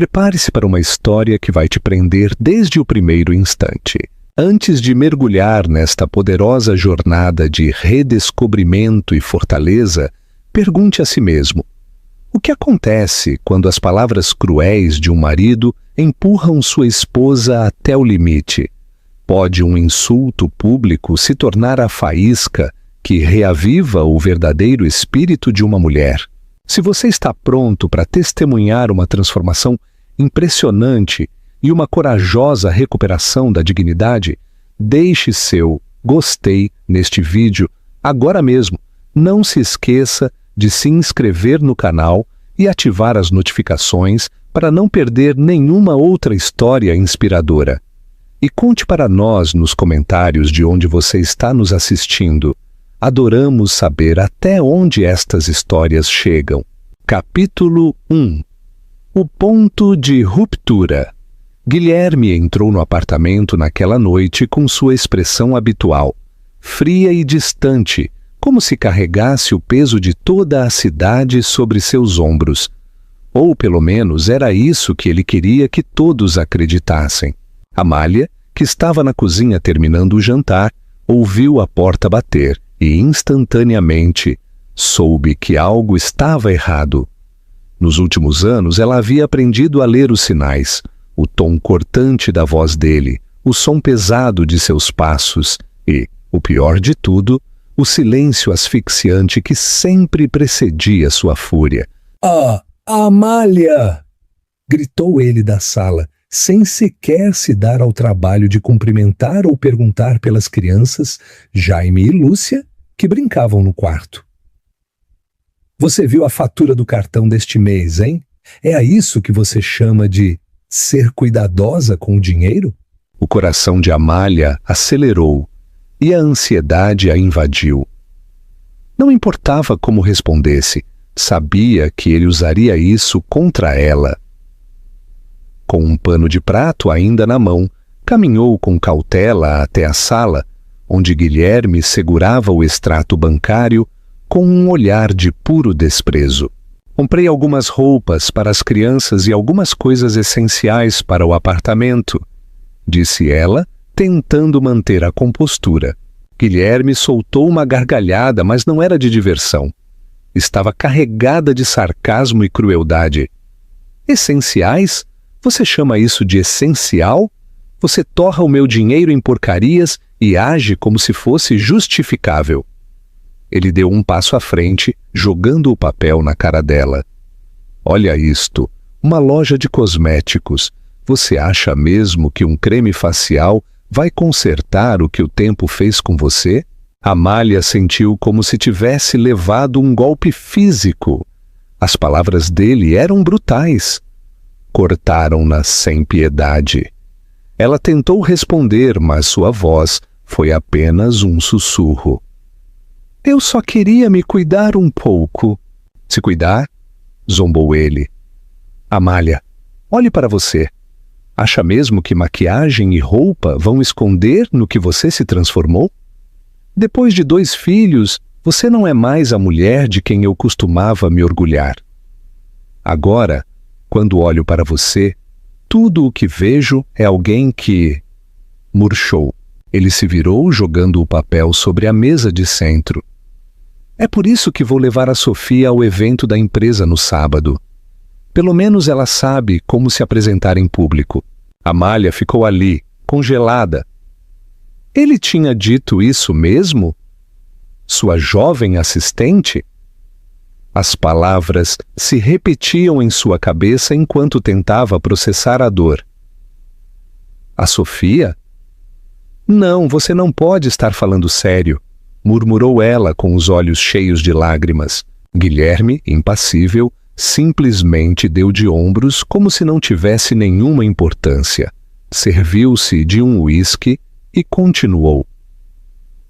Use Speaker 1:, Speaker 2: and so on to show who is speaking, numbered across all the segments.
Speaker 1: Prepare-se para uma história que vai te prender desde o primeiro instante. Antes de mergulhar nesta poderosa jornada de redescobrimento e fortaleza, pergunte a si mesmo: o que acontece quando as palavras cruéis de um marido empurram sua esposa até o limite? Pode um insulto público se tornar a faísca que reaviva o verdadeiro espírito de uma mulher? Se você está pronto para testemunhar uma transformação impressionante e uma corajosa recuperação da dignidade, deixe seu gostei neste vídeo agora mesmo. Não se esqueça de se inscrever no canal e ativar as notificações para não perder nenhuma outra história inspiradora. E conte para nós nos comentários de onde você está nos assistindo. Adoramos saber até onde estas histórias chegam. Capítulo 1. O ponto de ruptura. Guilherme entrou no apartamento naquela noite com sua expressão habitual, fria e distante, como se carregasse o peso de toda a cidade sobre seus ombros. Ou pelo menos era isso que ele queria que todos acreditassem. Amália, que estava na cozinha terminando o jantar, ouviu a porta bater e instantaneamente soube que algo estava errado. Nos últimos anos ela havia aprendido a ler os sinais, o tom cortante da voz dele, o som pesado de seus passos e, o pior de tudo, o silêncio asfixiante que sempre precedia sua fúria.
Speaker 2: "Ah, Amália!" gritou ele da sala, sem sequer se dar ao trabalho de cumprimentar ou perguntar pelas crianças, Jaime e Lúcia, que brincavam no quarto. "Você viu a fatura do cartão deste mês, hein? É a isso que você chama de ser cuidadosa com o dinheiro?"
Speaker 1: O coração de Amália acelerou e a ansiedade a invadiu. Não importava como respondesse, sabia que ele usaria isso contra ela. Com um pano de prato ainda na mão, caminhou com cautela até a sala, onde Guilherme segurava o extrato bancário com um olhar de puro desprezo. "Comprei algumas roupas para as crianças e algumas coisas essenciais para o apartamento", disse ela, tentando manter a compostura. Guilherme soltou uma gargalhada, mas não era de diversão. Estava carregada de sarcasmo e crueldade. "Essenciais? Você chama isso de essencial? Você torra o meu dinheiro em porcarias e age como se fosse justificável." Ele deu um passo à frente, jogando o papel na cara dela. "Olha isto, uma loja de cosméticos. Você acha mesmo que um creme facial vai consertar o que o tempo fez com você?" Amália sentiu como se tivesse levado um golpe físico. As palavras dele eram brutais. Cortaram-na sem piedade. Ela tentou responder, mas sua voz foi apenas um sussurro. "Eu só queria me cuidar um pouco." "Se cuidar?" zombou ele. "Amália, olhe para você. Acha mesmo que maquiagem e roupa vão esconder no que você se transformou? Depois de 2 filhos, você não é mais a mulher de quem eu costumava me orgulhar. Agora, quando olho para você, tudo o que vejo é alguém que..." Murchou. Ele se virou, jogando o papel sobre a mesa de centro. "É por isso que vou levar a Sofia ao evento da empresa no sábado. Pelo menos ela sabe como se apresentar em público." Amália ficou ali, congelada. Ele tinha dito isso mesmo? Sua jovem assistente? As palavras se repetiam em sua cabeça enquanto tentava processar a dor. "A Sofia? Não, você não pode estar falando sério", murmurou ela com os olhos cheios de lágrimas. Guilherme, impassível, simplesmente deu de ombros como se não tivesse nenhuma importância. Serviu-se de um uísque e continuou.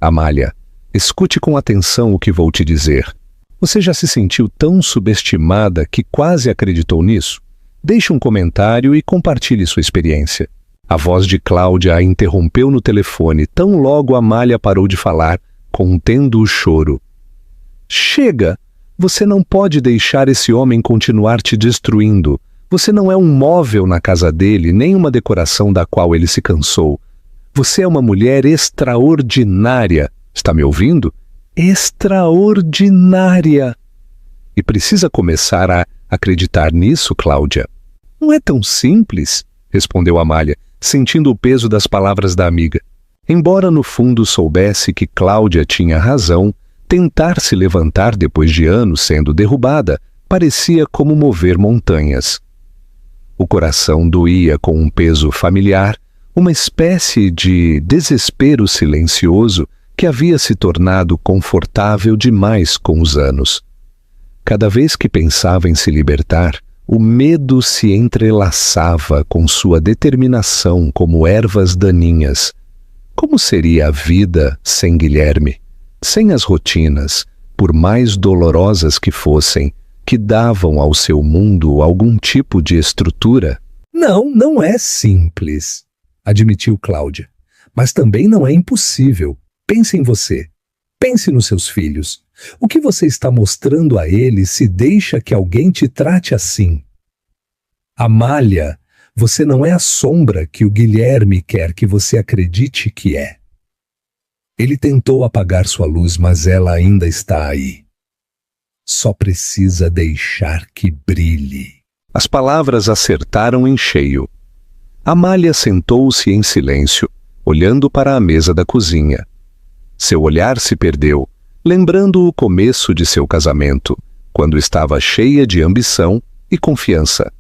Speaker 1: "Amália, escute com atenção o que vou te dizer. Você já se sentiu tão subestimada que quase acreditou nisso? Deixe um comentário e compartilhe sua experiência." A voz de Cláudia a interrompeu no telefone tão logo Amália parou de falar, contendo o choro. "Chega! Você não pode deixar esse homem continuar te destruindo. Você não é um móvel na casa dele, nem uma decoração da qual ele se cansou. Você é uma mulher extraordinária. Está me ouvindo? Extraordinária. E precisa começar a acreditar nisso, Cláudia. Não é tão simples, respondeu Amália, sentindo o peso das palavras da amiga. Embora no fundo soubesse que Cláudia tinha razão, tentar se levantar depois de anos sendo derrubada parecia como mover montanhas. O coração doía com um peso familiar, uma espécie de desespero silencioso que havia se tornado confortável demais com os anos. Cada vez que pensava em se libertar, o medo se entrelaçava com sua determinação como ervas daninhas. Como seria a vida sem Guilherme? Sem as rotinas, por mais dolorosas que fossem, que davam ao seu mundo algum tipo de estrutura?
Speaker 2: Não é simples, admitiu Cláudia. Mas também não é impossível. Pense em você. Pense nos seus filhos. O que você está mostrando a eles se deixa que alguém te trate assim? Amália, você não é a sombra que o Guilherme quer que você acredite que é. Ele tentou apagar sua luz, mas ela ainda está aí. Só precisa deixar que brilhe.
Speaker 1: As palavras acertaram em cheio. Amália sentou-se em silêncio, olhando para a mesa da cozinha. Seu olhar se perdeu, lembrando o começo de seu casamento, quando estava cheia de ambição e confiança.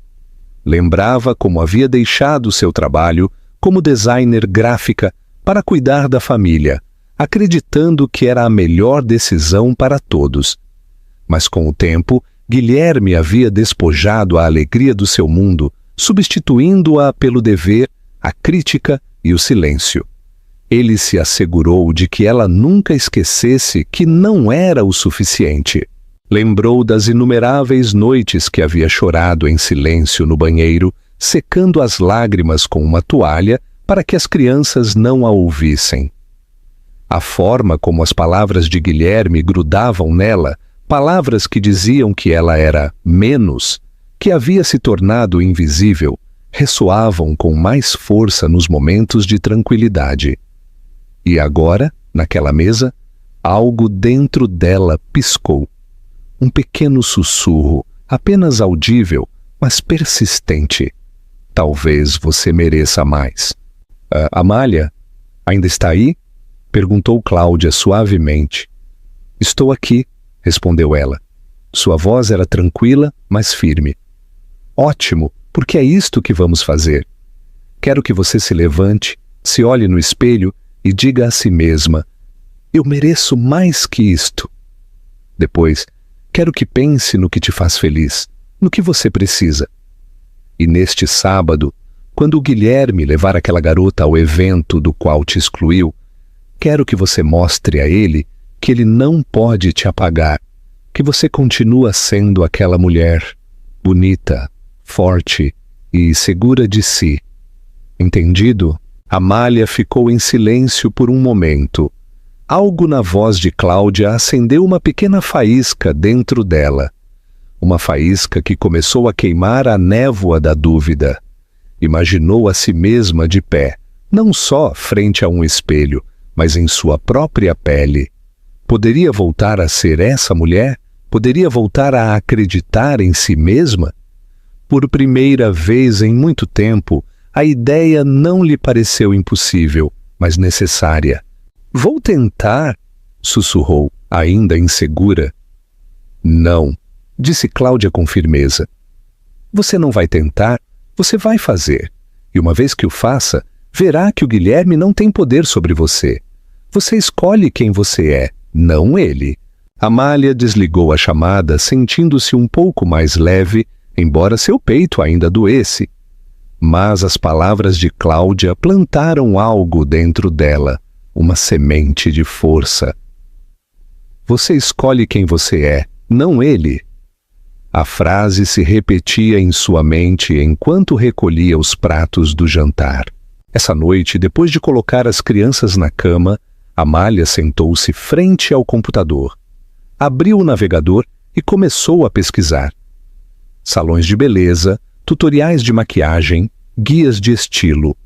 Speaker 1: Lembrava como havia deixado seu trabalho como designer gráfica para cuidar da família, acreditando que era a melhor decisão para todos. Mas com o tempo, Guilherme havia despojado a alegria do seu mundo, substituindo-a pelo dever, a crítica e o silêncio. Ele se assegurou de que ela nunca esquecesse que não era o suficiente. Lembrou das inumeráveis noites que havia chorado em silêncio no banheiro, secando as lágrimas com uma toalha para que as crianças não a ouvissem. A forma como as palavras de Guilherme grudavam nela, palavras que diziam que ela era menos, que havia se tornado invisível, ressoavam com mais força nos momentos de tranquilidade. E agora, naquela mesa, algo dentro dela piscou. Um pequeno sussurro, apenas audível, mas persistente. Talvez você mereça mais. Amália, ainda está aí? Perguntou Cláudia suavemente. Estou aqui, respondeu ela. Sua voz era tranquila, mas firme. Ótimo, porque é isto que vamos fazer. Quero que você se levante, se olhe no espelho e diga a si mesma: eu mereço mais que isto. Depois, quero que pense no que te faz feliz, no que você precisa. E neste sábado, quando o Guilherme levar aquela garota ao evento do qual te excluiu, quero que você mostre a ele que ele não pode te apagar, que você continua sendo aquela mulher bonita, forte e segura de si. Entendido? Amália ficou em silêncio por um momento. Algo na voz de Cláudia acendeu uma pequena faísca dentro dela. Uma faísca que começou a queimar a névoa da dúvida. Imaginou a si mesma de pé, não só frente a um espelho, mas em sua própria pele. Poderia voltar a ser essa mulher? Poderia voltar a acreditar em si mesma? Por primeira vez em muito tempo, a ideia não lhe pareceu impossível, mas necessária. Vou tentar, sussurrou, ainda insegura. Não, disse Cláudia com firmeza. Você não vai tentar, você vai fazer. E uma vez que o faça, verá que o Guilherme não tem poder sobre você. Você escolhe quem você é, não ele. Amália desligou a chamada, sentindo-se um pouco mais leve, embora seu peito ainda doesse. Mas as palavras de Cláudia plantaram algo dentro dela, uma semente de força. Você escolhe quem você é, não ele. A frase se repetia em sua mente enquanto recolhia os pratos do jantar. Essa noite, depois de colocar as crianças na cama, Amália sentou-se frente ao computador, abriu o navegador e começou a pesquisar. Salões de beleza, tutoriais de maquiagem, guias de estilo.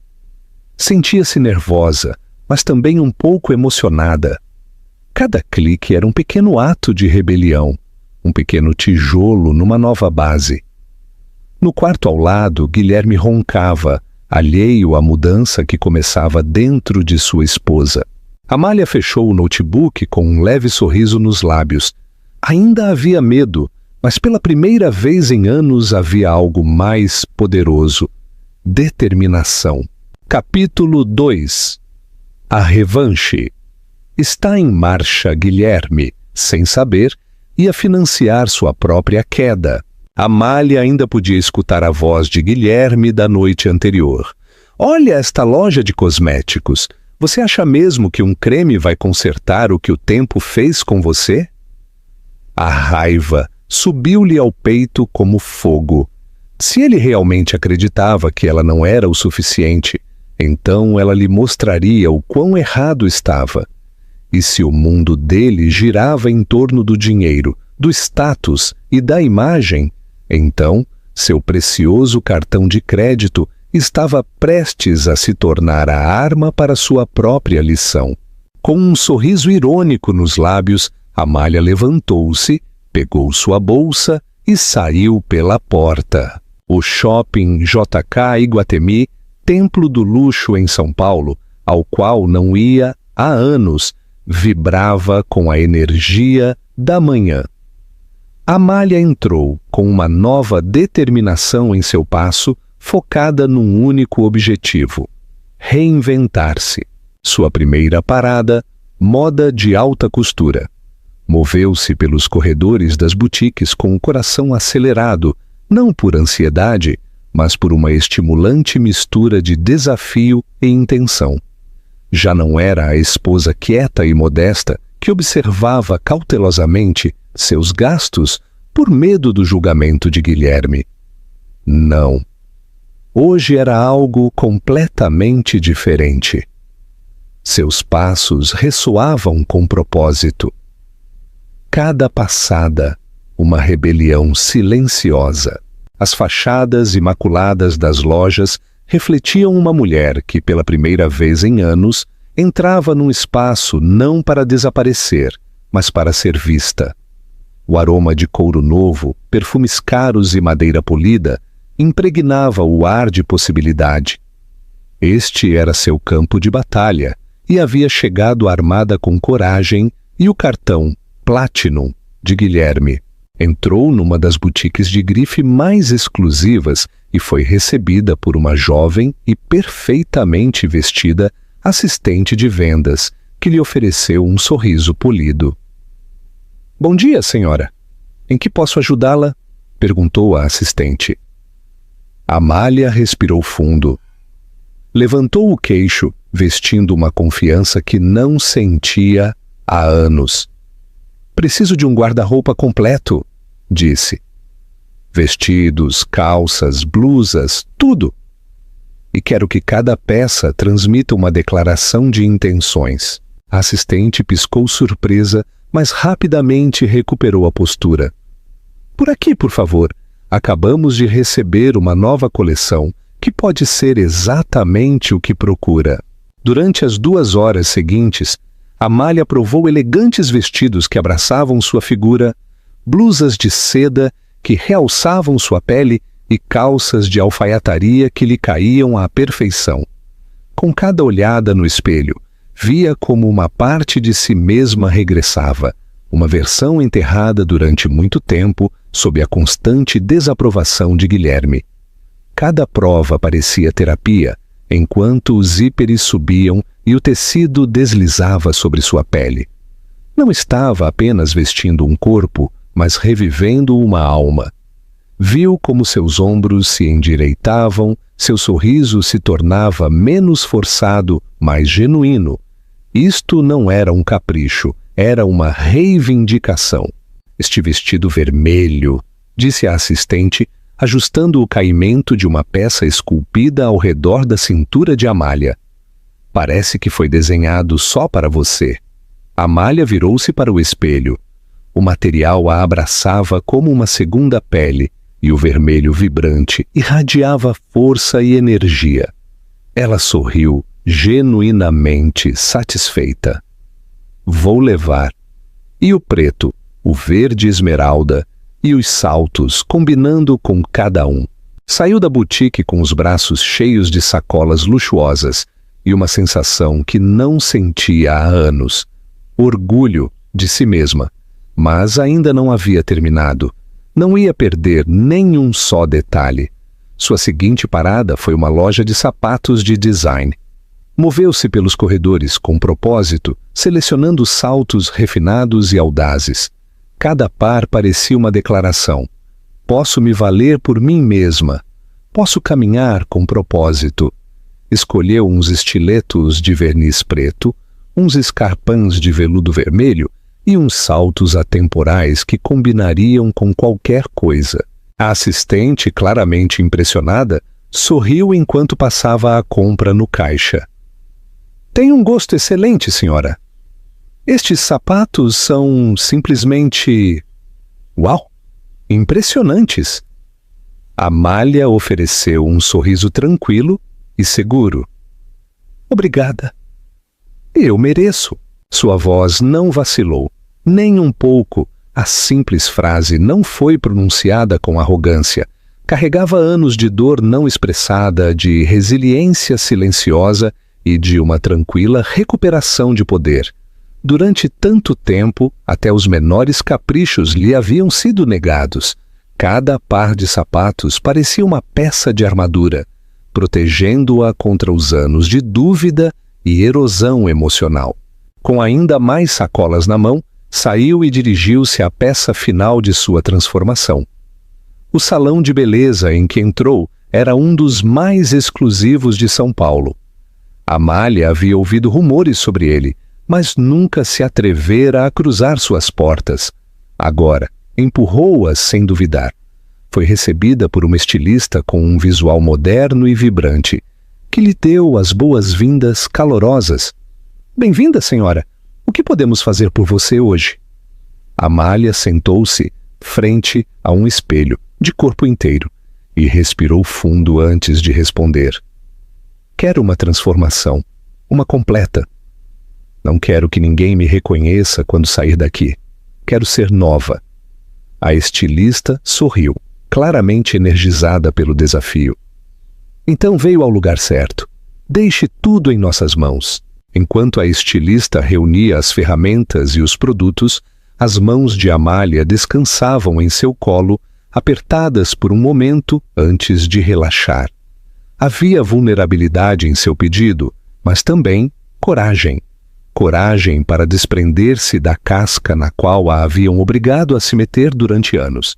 Speaker 1: Sentia-se nervosa, mas também um pouco emocionada. Cada clique era um pequeno ato de rebelião, um pequeno tijolo numa nova base. No quarto ao lado, Guilherme roncava, alheio à mudança que começava dentro de sua esposa. Amália fechou o notebook com um leve sorriso nos lábios. Ainda havia medo, mas pela primeira vez em anos havia algo mais poderoso: determinação. Capítulo 2. A revanche. Está em marcha Guilherme, sem saber, ia financiar sua própria queda. Amália ainda podia escutar a voz de Guilherme da noite anterior. Olha esta loja de cosméticos. Você acha mesmo que um creme vai consertar o que o tempo fez com você? A raiva subiu-lhe ao peito como fogo. Se ele realmente acreditava que ela não era o suficiente, então ela lhe mostraria o quão errado estava. E se o mundo dele girava em torno do dinheiro, do status e da imagem, então seu precioso cartão de crédito estava prestes a se tornar a arma para sua própria lição. Com um sorriso irônico nos lábios, Amália levantou-se, pegou sua bolsa e saiu pela porta. O shopping JK Iguatemi, templo do luxo em São Paulo, ao qual não ia há anos, vibrava com a energia da manhã. Amália entrou com uma nova determinação em seu passo, focada num único objetivo: reinventar-se. Sua primeira parada, moda de alta costura. Moveu-se pelos corredores das boutiques com o coração acelerado, não por ansiedade, mas por uma estimulante mistura de desafio e intenção. Já não era a esposa quieta e modesta que observava cautelosamente seus gastos por medo do julgamento de Guilherme. Não. Hoje era algo completamente diferente. Seus passos ressoavam com propósito. Cada passada, uma rebelião silenciosa. As fachadas imaculadas das lojas refletiam uma mulher que, pela primeira vez em anos, entrava num espaço não para desaparecer, mas para ser vista. O aroma de couro novo, perfumes caros e madeira polida impregnava o ar de possibilidade. Este era seu campo de batalha e havia chegado armada com coragem e o cartão Platinum de Guilherme. Entrou numa das boutiques de grife mais exclusivas e foi recebida por uma jovem e perfeitamente vestida assistente de vendas, que lhe ofereceu um sorriso polido. "Bom dia, senhora. Em que posso ajudá-la?" perguntou a assistente. Amália respirou fundo. Levantou o queixo, vestindo uma confiança que não sentia há anos. "Preciso de um guarda-roupa completo", disse. "Vestidos, calças, blusas, tudo. E quero que cada peça transmita uma declaração de intenções." A assistente piscou surpresa, mas rapidamente recuperou a postura. "Por aqui, por favor. Acabamos de receber uma nova coleção que pode ser exatamente o que procura." Durante as 2 horas seguintes, Amália provou elegantes vestidos que abraçavam sua figura, blusas de seda que realçavam sua pele e calças de alfaiataria que lhe caíam à perfeição. Com cada olhada no espelho, via como uma parte de si mesma regressava, uma versão enterrada durante muito tempo sob a constante desaprovação de Guilherme. Cada prova parecia terapia, enquanto os zíperes subiam e o tecido deslizava sobre sua pele. Não estava apenas vestindo um corpo, mas revivendo uma alma. Viu como seus ombros se endireitavam, seu sorriso se tornava menos forçado, mais genuíno. Isto não era um capricho, era uma reivindicação. "Este vestido vermelho", disse a assistente, ajustando o caimento de uma peça esculpida ao redor da cintura de Amália. "Parece que foi desenhado só para você." Amália virou-se para o espelho. O material a abraçava como uma segunda pele, e o vermelho vibrante irradiava força e energia. Ela sorriu, genuinamente satisfeita. Vou levar. E o preto, o verde esmeralda e os saltos combinando com cada um. Saiu da boutique com os braços cheios de sacolas luxuosas e uma sensação que não sentia há anos. Orgulho de si mesma. Mas ainda não havia terminado. Não ia perder nenhum só detalhe. Sua seguinte parada foi uma loja de sapatos de design. Moveu-se pelos corredores com propósito, selecionando saltos refinados e audazes. Cada par parecia uma declaração. Posso me valer por mim mesma. Posso caminhar com propósito. Escolheu uns estiletos de verniz preto, uns escarpins de veludo vermelho e uns saltos atemporais que combinariam com qualquer coisa. A assistente, claramente impressionada, sorriu enquanto passava a compra no caixa. Tem um gosto excelente, senhora. Estes sapatos são simplesmente... Uau! Impressionantes! Amália ofereceu um sorriso tranquilo e seguro. Obrigada. Eu mereço. Sua voz não vacilou, nem um pouco. A simples frase não foi pronunciada com arrogância. Carregava anos de dor não expressada, de resiliência silenciosa e de uma tranquila recuperação de poder. Durante tanto tempo, até os menores caprichos lhe haviam sido negados. Cada par de sapatos parecia uma peça de armadura, protegendo-a contra os anos de dúvida e erosão emocional. Com ainda mais sacolas na mão, saiu e dirigiu-se à peça final de sua transformação. O salão de beleza em que entrou era um dos mais exclusivos de São Paulo. Amália havia ouvido rumores sobre ele, mas nunca se atrevera a cruzar suas portas. Agora, empurrou-as sem duvidar. Foi recebida por uma estilista com um visual moderno e vibrante, que lhe deu as boas-vindas calorosas. Bem-vinda, senhora. O que podemos fazer por você hoje? Amália sentou-se frente a um espelho, de corpo inteiro, e respirou fundo antes de responder. Quero uma transformação, uma completa. Não quero que ninguém me reconheça quando sair daqui. Quero ser nova. A estilista sorriu, claramente energizada pelo desafio. Então veio ao lugar certo. Deixe tudo em nossas mãos. Enquanto a estilista reunia as ferramentas e os produtos, as mãos de Amália descansavam em seu colo, apertadas por um momento antes de relaxar. Havia vulnerabilidade em seu pedido, mas também coragem. Coragem para desprender-se da casca na qual a haviam obrigado a se meter durante anos.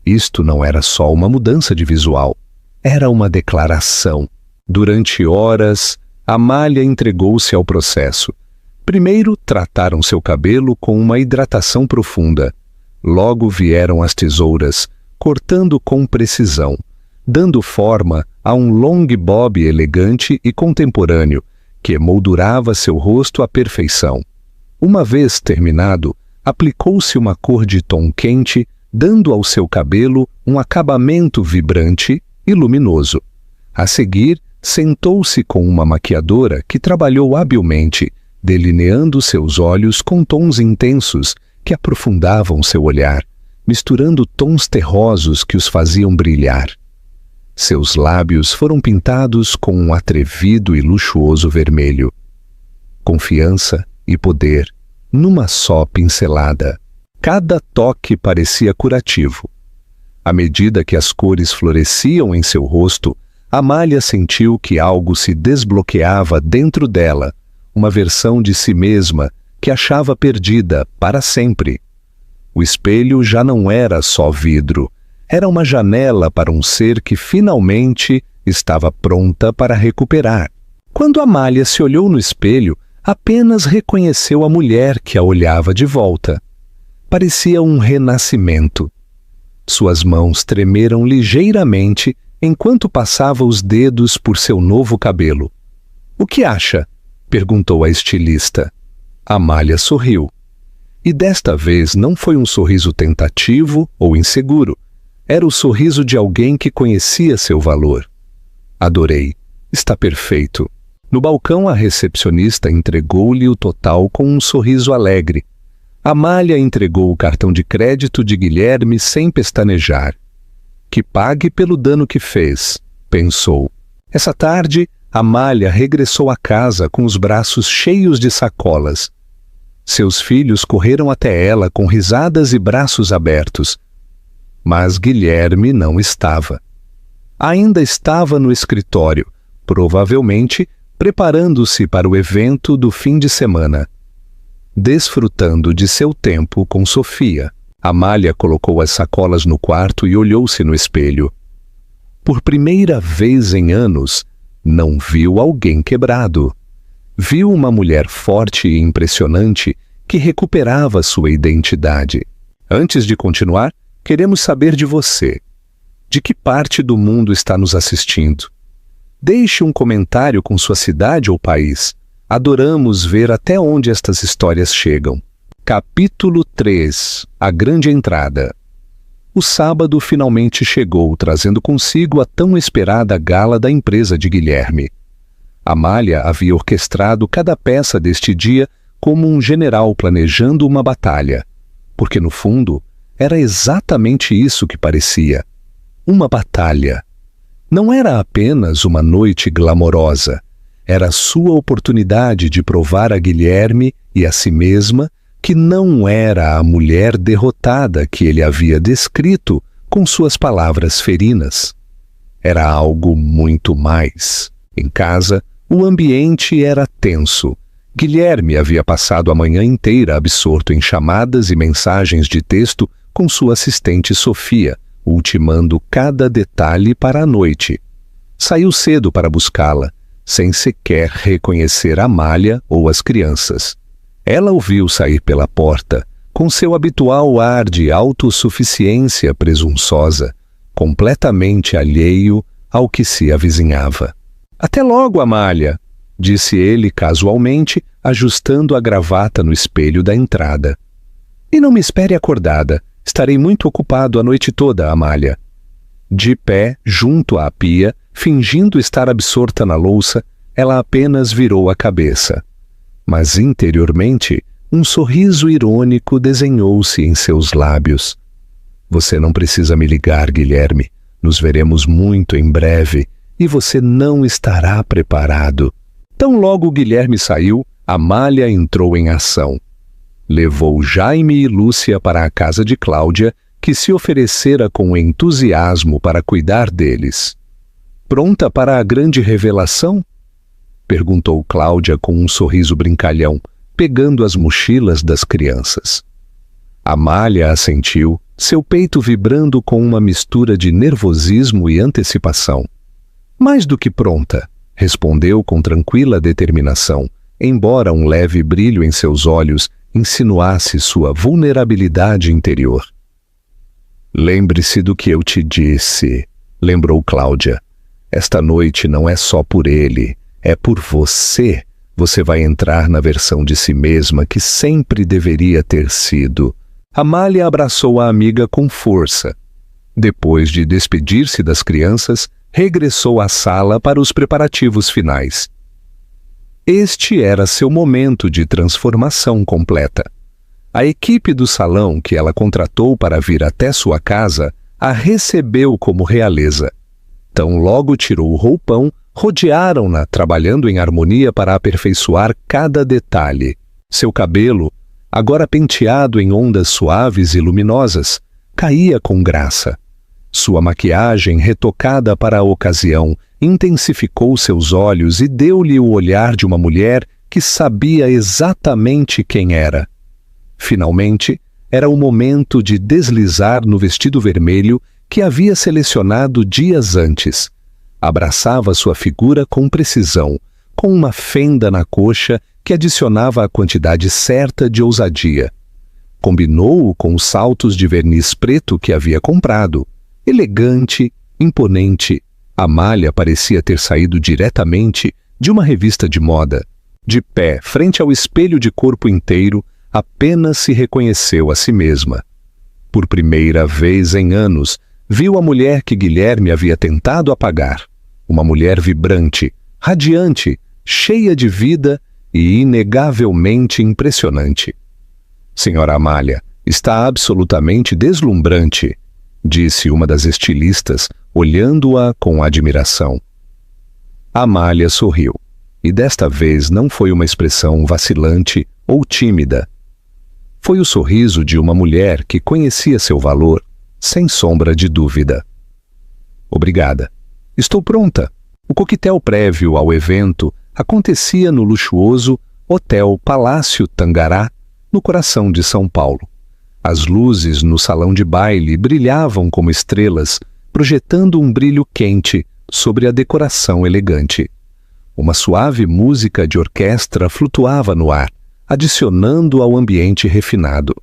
Speaker 1: Isto não era só uma mudança de visual, era uma declaração. Durante horas, Amália entregou-se ao processo. Primeiro, trataram seu cabelo com uma hidratação profunda. Logo vieram as tesouras, cortando com precisão, dando forma a um long bob elegante e contemporâneo, que emoldurava seu rosto à perfeição. Uma vez terminado, aplicou-se uma cor de tom quente, dando ao seu cabelo um acabamento vibrante e luminoso. A seguir, sentou-se com uma maquiadora que trabalhou habilmente, delineando seus olhos com tons intensos que aprofundavam seu olhar, misturando tons terrosos que os faziam brilhar. Seus lábios foram pintados com um atrevido e luxuoso vermelho. Confiança e poder, numa só pincelada. Cada toque parecia curativo. À medida que as cores floresciam em seu rosto, Amália sentiu que algo se desbloqueava dentro dela, uma versão de si mesma que achava perdida para sempre. O espelho já não era só vidro, era uma janela para um ser que finalmente estava pronta para recuperar. Quando Amália se olhou no espelho, apenas reconheceu a mulher que a olhava de volta. Parecia um renascimento. Suas mãos tremeram ligeiramente enquanto passava os dedos por seu novo cabelo. "O que acha?" perguntou a estilista. Amália sorriu. E desta vez não foi um sorriso tentativo ou inseguro. Era o sorriso de alguém que conhecia seu valor. Adorei. Está perfeito. No balcão, a recepcionista entregou-lhe o total com um sorriso alegre. Amália entregou o cartão de crédito de Guilherme sem pestanejar. Que pague pelo dano que fez, pensou. Essa tarde, Amália regressou à casa com os braços cheios de sacolas. Seus filhos correram até ela com risadas e braços abertos. Mas Guilherme não estava. Ainda estava no escritório, provavelmente preparando-se para o evento do fim de semana. Desfrutando de seu tempo com Sofia, Amália colocou as sacolas no quarto e olhou-se no espelho. Por primeira vez em anos, não viu alguém quebrado. Viu uma mulher forte e impressionante que recuperava sua identidade. Antes de continuar, queremos saber de você. De que parte do mundo está nos assistindo? Deixe um comentário com sua cidade ou país. Adoramos ver até onde estas histórias chegam. Capítulo 3. A Grande Entrada. O sábado finalmente chegou, trazendo consigo a tão esperada gala da empresa de Guilherme. Amália havia orquestrado cada peça deste dia como um general planejando uma batalha, porque no fundo era exatamente isso que parecia. Uma batalha. Não era apenas uma noite glamourosa. Era sua oportunidade de provar a Guilherme e a si mesma que não era a mulher derrotada que ele havia descrito com suas palavras ferinas. Era algo muito mais. Em casa, o ambiente era tenso. Guilherme havia passado a manhã inteira absorto em chamadas e mensagens de texto com sua assistente Sofia, ultimando cada detalhe para a noite. Saiu cedo para buscá-la, sem sequer reconhecer Amália ou as crianças. Ela o viu sair pela porta, com seu habitual ar de autossuficiência presunçosa, completamente alheio ao que se avizinhava. "Até logo, Amália", disse ele casualmente, ajustando a gravata no espelho da entrada. "E não me espere acordada. Estarei muito ocupado a noite toda, Amália." De pé, junto à pia, fingindo estar absorta na louça, ela apenas virou a cabeça. Mas interiormente, um sorriso irônico desenhou-se em seus lábios. "Você não precisa me ligar, Guilherme. Nos veremos muito em breve e você não estará preparado." Tão logo Guilherme saiu, Amália entrou em ação. Levou Jaime e Lúcia para a casa de Cláudia, que se oferecera com entusiasmo para cuidar deles. "Pronta para a grande revelação?" perguntou Cláudia com um sorriso brincalhão, pegando as mochilas das crianças. Amália assentiu, seu peito vibrando com uma mistura de nervosismo e antecipação. "Mais do que pronta", respondeu com tranquila determinação, embora um leve brilho em seus olhos insinuasse sua vulnerabilidade interior. "Lembre-se do que eu te disse", lembrou Cláudia. "Esta noite não é só por ele, é por você. Você vai entrar na versão de si mesma que sempre deveria ter sido." Amália abraçou a amiga com força. Depois de despedir-se das crianças, regressou à sala para os preparativos finais. Este era seu momento de transformação completa. A equipe do salão que ela contratou para vir até sua casa a recebeu como realeza. Tão logo tirou o roupão, rodearam-na, trabalhando em harmonia para aperfeiçoar cada detalhe. Seu cabelo, agora penteado em ondas suaves e luminosas, caía com graça. Sua maquiagem, retocada para a ocasião, intensificou seus olhos e deu-lhe o olhar de uma mulher que sabia exatamente quem era. Finalmente, era o momento de deslizar no vestido vermelho que havia selecionado dias antes. Abraçava sua figura com precisão, com uma fenda na coxa que adicionava a quantidade certa de ousadia. Combinou-o com os saltos de verniz preto que havia comprado. Elegante, imponente, Amália parecia ter saído diretamente de uma revista de moda. De pé, frente ao espelho de corpo inteiro, apenas se reconheceu a si mesma. Por primeira vez em anos, viu a mulher que Guilherme havia tentado apagar. Uma mulher vibrante, radiante, cheia de vida e inegavelmente impressionante. Senhora Amália, está absolutamente deslumbrante, disse uma das estilistas, olhando-a com admiração. Amália sorriu, e desta vez não foi uma expressão vacilante ou tímida. Foi o sorriso de uma mulher que conhecia seu valor, sem sombra de dúvida. Obrigada. Estou pronta. O coquetel prévio ao evento acontecia no luxuoso Hotel Palácio Tangará, no coração de São Paulo. As luzes no salão de baile brilhavam como estrelas, projetando um brilho quente sobre a decoração elegante. Uma suave música de orquestra flutuava no ar, adicionando ao ambiente refinado.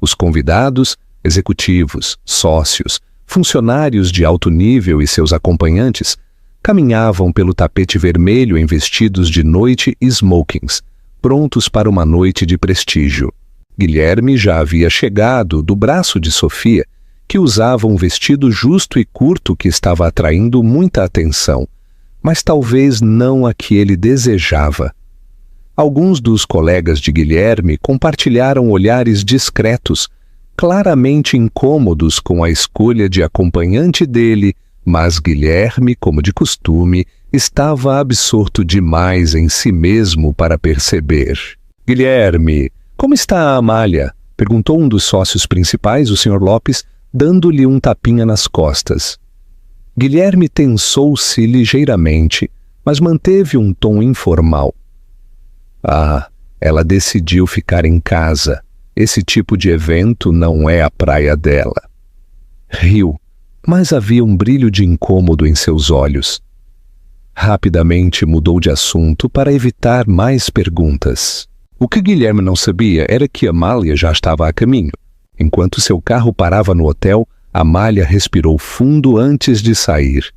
Speaker 1: Os convidados, executivos, sócios, funcionários de alto nível e seus acompanhantes caminhavam pelo tapete vermelho em vestidos de noite e smokings, prontos para uma noite de prestígio. Guilherme já havia chegado do braço de Sofia, que usava um vestido justo e curto que estava atraindo muita atenção, mas talvez não a que ele desejava. Alguns dos colegas de Guilherme compartilharam olhares discretos, claramente incômodos com a escolha de acompanhante dele, mas Guilherme, como de costume, estava absorto demais em si mesmo para perceber. Guilherme, como está a Amália? Perguntou um dos sócios principais, o Sr. Lopes, dando-lhe um tapinha nas costas. Guilherme tensou-se ligeiramente, mas manteve um tom informal. Ela decidiu ficar em casa. Esse tipo de evento não é a praia dela. Riu, mas havia um brilho de incômodo em seus olhos. Rapidamente mudou de assunto para evitar mais perguntas. O que Guilherme não sabia era que Amália já estava a caminho. Enquanto seu carro parava no hotel, Amália respirou fundo antes de sair.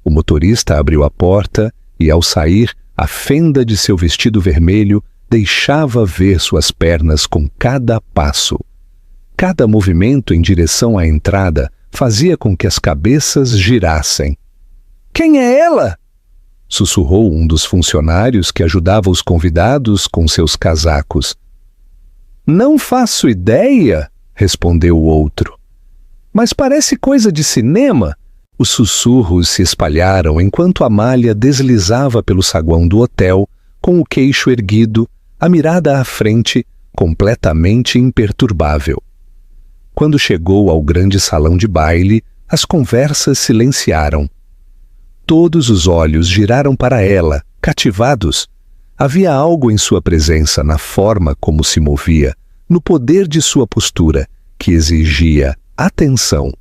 Speaker 1: O motorista abriu a porta e, ao sair, a fenda de seu vestido vermelho deixava ver suas pernas com cada passo. Cada movimento em direção à entrada fazia com que as cabeças girassem. "Quem é ela?" sussurrou um dos funcionários que ajudava os convidados com seus casacos. "Não faço ideia", respondeu o outro. "Mas parece coisa de cinema." Os sussurros se espalharam enquanto Amália deslizava pelo saguão do hotel, com o queixo erguido, a mirada à frente, completamente imperturbável. Quando chegou ao grande salão de baile, as conversas silenciaram. Todos os olhos giraram para ela, cativados. Havia algo em sua presença, na forma como se movia, no poder de sua postura, que exigia atenção.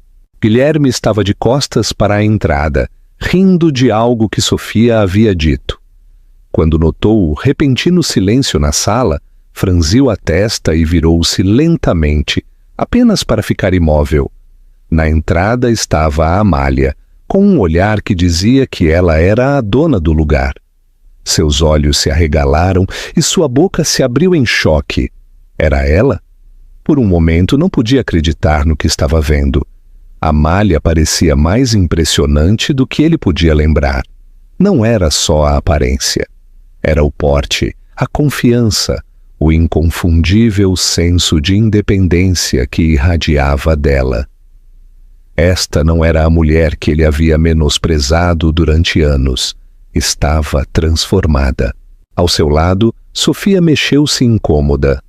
Speaker 1: Guilherme estava de costas para a entrada, rindo de algo que Sofia havia dito. Quando notou o repentino silêncio na sala, franziu a testa e virou-se lentamente, apenas para ficar imóvel. Na entrada estava a Amália, com um olhar que dizia que ela era a dona do lugar. Seus olhos se arregalaram e sua boca se abriu em choque. Era ela? Por um momento não podia acreditar no que estava vendo. Amália parecia mais impressionante do que ele podia lembrar. Não era só a aparência. Era o porte, a confiança, o inconfundível senso de independência que irradiava dela. Esta não era a mulher que ele havia menosprezado durante anos. Estava transformada. Ao seu lado, Sofia mexeu-se incômoda.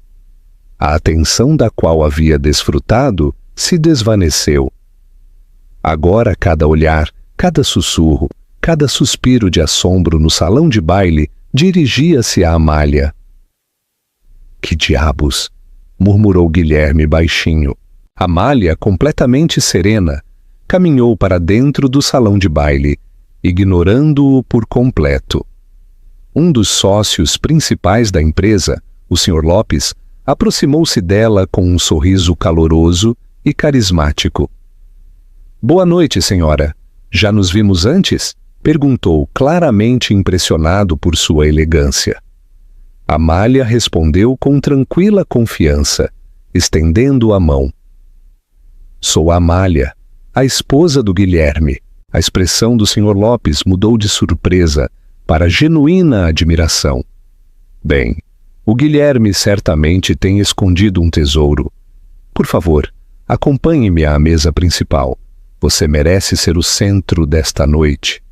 Speaker 1: A atenção da qual havia desfrutado se desvaneceu. Agora cada olhar, cada sussurro, cada suspiro de assombro no salão de baile dirigia-se a Amália. "Que diabos?" murmurou Guilherme baixinho. Amália, completamente serena, caminhou para dentro do salão de baile, ignorando-o por completo. Um dos sócios principais da empresa, o Sr. Lopes, aproximou-se dela com um sorriso caloroso e carismático. "Boa noite, senhora. Já nos vimos antes?" perguntou, claramente impressionado por sua elegância. Amália respondeu com tranquila confiança, estendendo a mão. "Sou Amália, a esposa do Guilherme. A expressão do Sr. Lopes mudou de surpresa para genuína admiração. Bem, o Guilherme certamente tem escondido um tesouro. Por favor, acompanhe-me à mesa principal. Você merece ser o centro desta noite.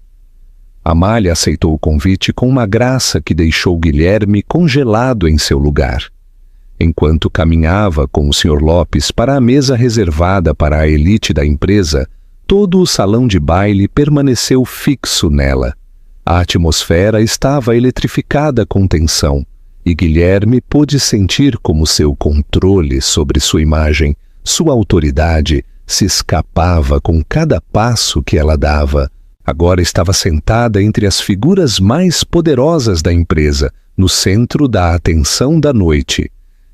Speaker 1: Amália aceitou o convite com uma graça que deixou Guilherme congelado em seu lugar. Enquanto caminhava com o Sr. Lopes para a mesa reservada para a elite da empresa, todo o salão de baile permaneceu fixo nela. A atmosfera estava eletrificada com tensão, e Guilherme pôde sentir como seu controle sobre sua imagem, sua autoridade, se escapava com cada passo que ela dava. Agora estava sentada entre as figuras mais poderosas da empresa, no centro da atenção da noite.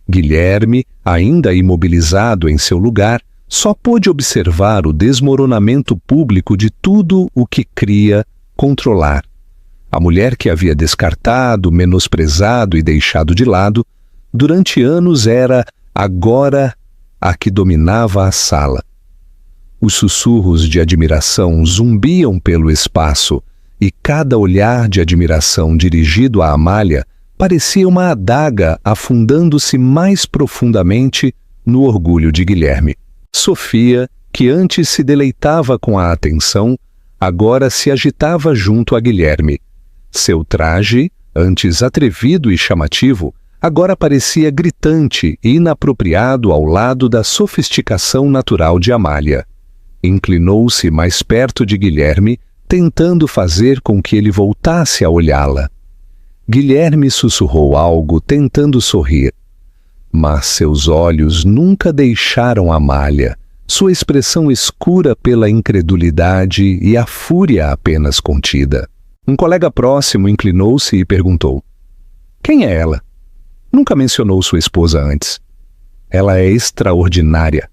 Speaker 1: Guilherme, ainda imobilizado em seu lugar, só pôde observar o desmoronamento público de tudo o que cria controlar. A mulher que havia descartado, menosprezado e deixado de lado, durante anos era, agora, a que dominava a sala. Os sussurros de admiração zumbiam pelo espaço, e cada olhar de admiração dirigido a Amália parecia uma adaga afundando-se mais profundamente no orgulho de Guilherme. Sofia, que antes se deleitava com a atenção, agora se agitava junto a Guilherme. Seu traje, antes atrevido e chamativo, agora parecia gritante e inapropriado ao lado da sofisticação natural de Amália. Inclinou-se mais perto de Guilherme, tentando fazer com que ele voltasse a olhá-la. Guilherme sussurrou algo, tentando sorrir. Mas seus olhos nunca deixaram Amália, sua expressão escura pela incredulidade e a fúria apenas contida. Um colega próximo inclinou-se e perguntou: "Quem é ela?" Nunca mencionou sua esposa antes. "Ela é extraordinária."